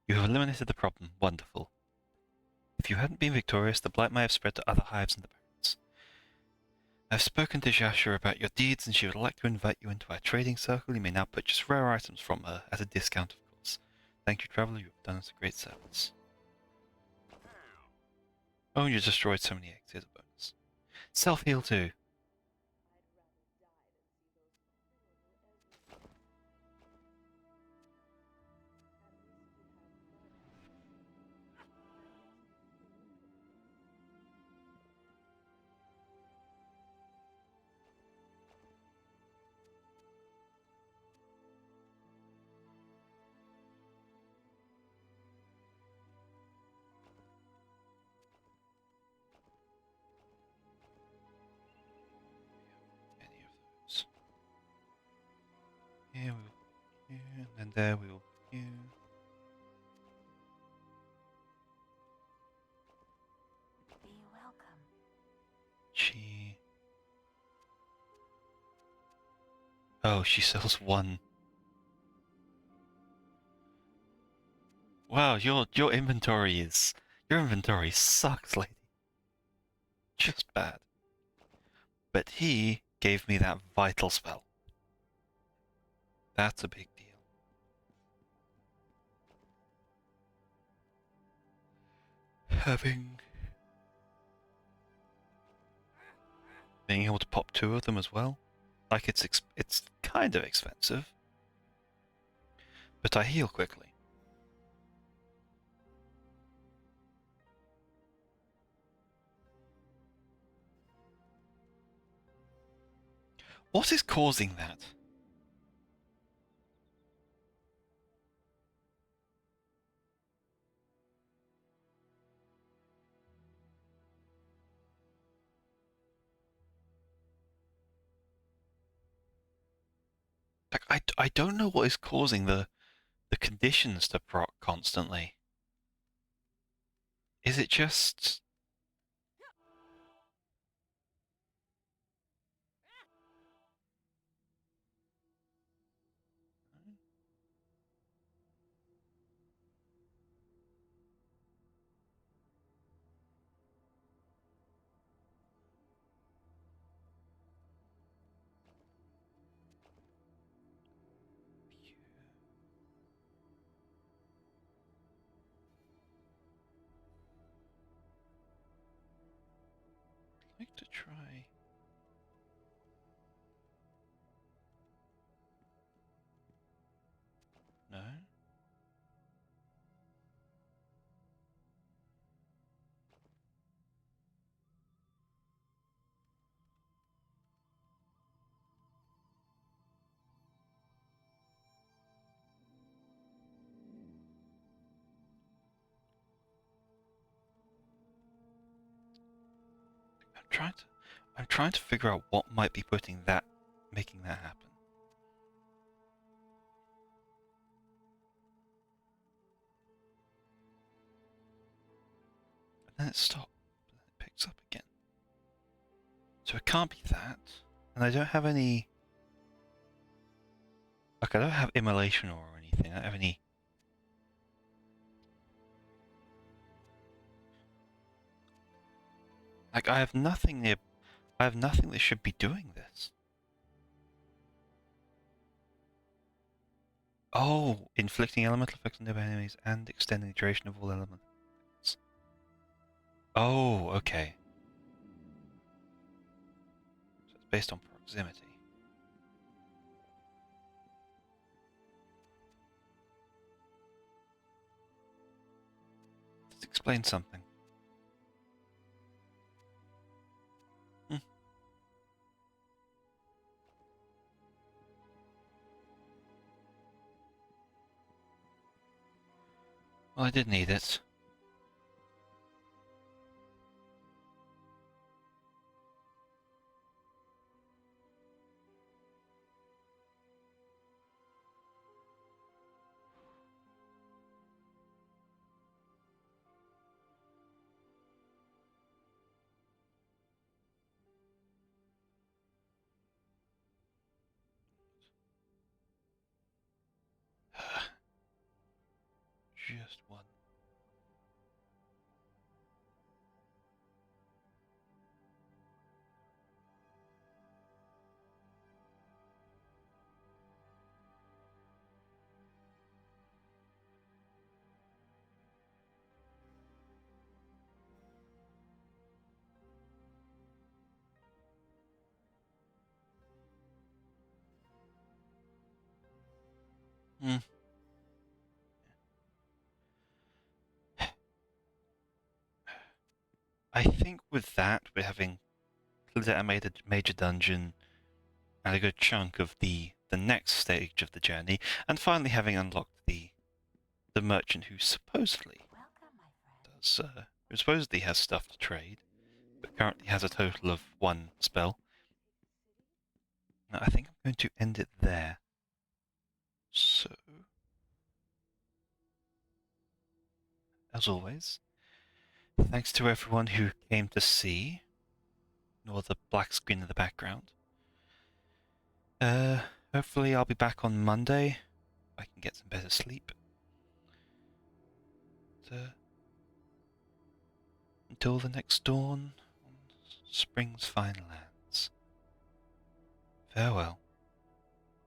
You have eliminated the problem. Wonderful. If you hadn't been victorious, the blight might have spread to other hives in the barrens. I've spoken to Jasher about your deeds, and she would like to invite you into our trading circle. You may now purchase rare items from her at a discount, of course. Thank you, traveler. You have done us a great service. Oh, you destroyed so many eggs. Here's a bonus. Self-heal too. Any of those. Here we will put you, and then there we will put you. Be welcome. She... Oh, she sells one. Wow, your inventory sucks, lady. Just bad. But he gave me that vital spell. That's a big deal. Being able to pop 2 of them as well. Like it's kind of expensive. But I heal quickly. What is causing that? Like I don't know what is causing the conditions to proc constantly. Is it just... I'd like to try... No? I'm trying to figure out what might be making that happen. And then it stops, and then it picks up again. So it can't be that. And I don't have any... Like, I don't have immolation or anything. I don't have any... Like, I have nothing that should be doing this. Oh, inflicting elemental effects on nearby enemies and extending the duration of all elements. Oh, okay. So it's based on proximity. This explains something. Well, I did need it. Just one. Hmm. I think with that, we're having cleared out a major dungeon and a good chunk of the next stage of the journey, and finally having unlocked the merchant who supposedly does who supposedly has stuff to trade, but currently has a total of one spell. Now, I think I'm going to end it there. So, as always, thanks to everyone who came to see, nor the black screen in the background. Hopefully I'll be back on Monday. I can get some better sleep. Until the next dawn on Spring's fine lands. Farewell.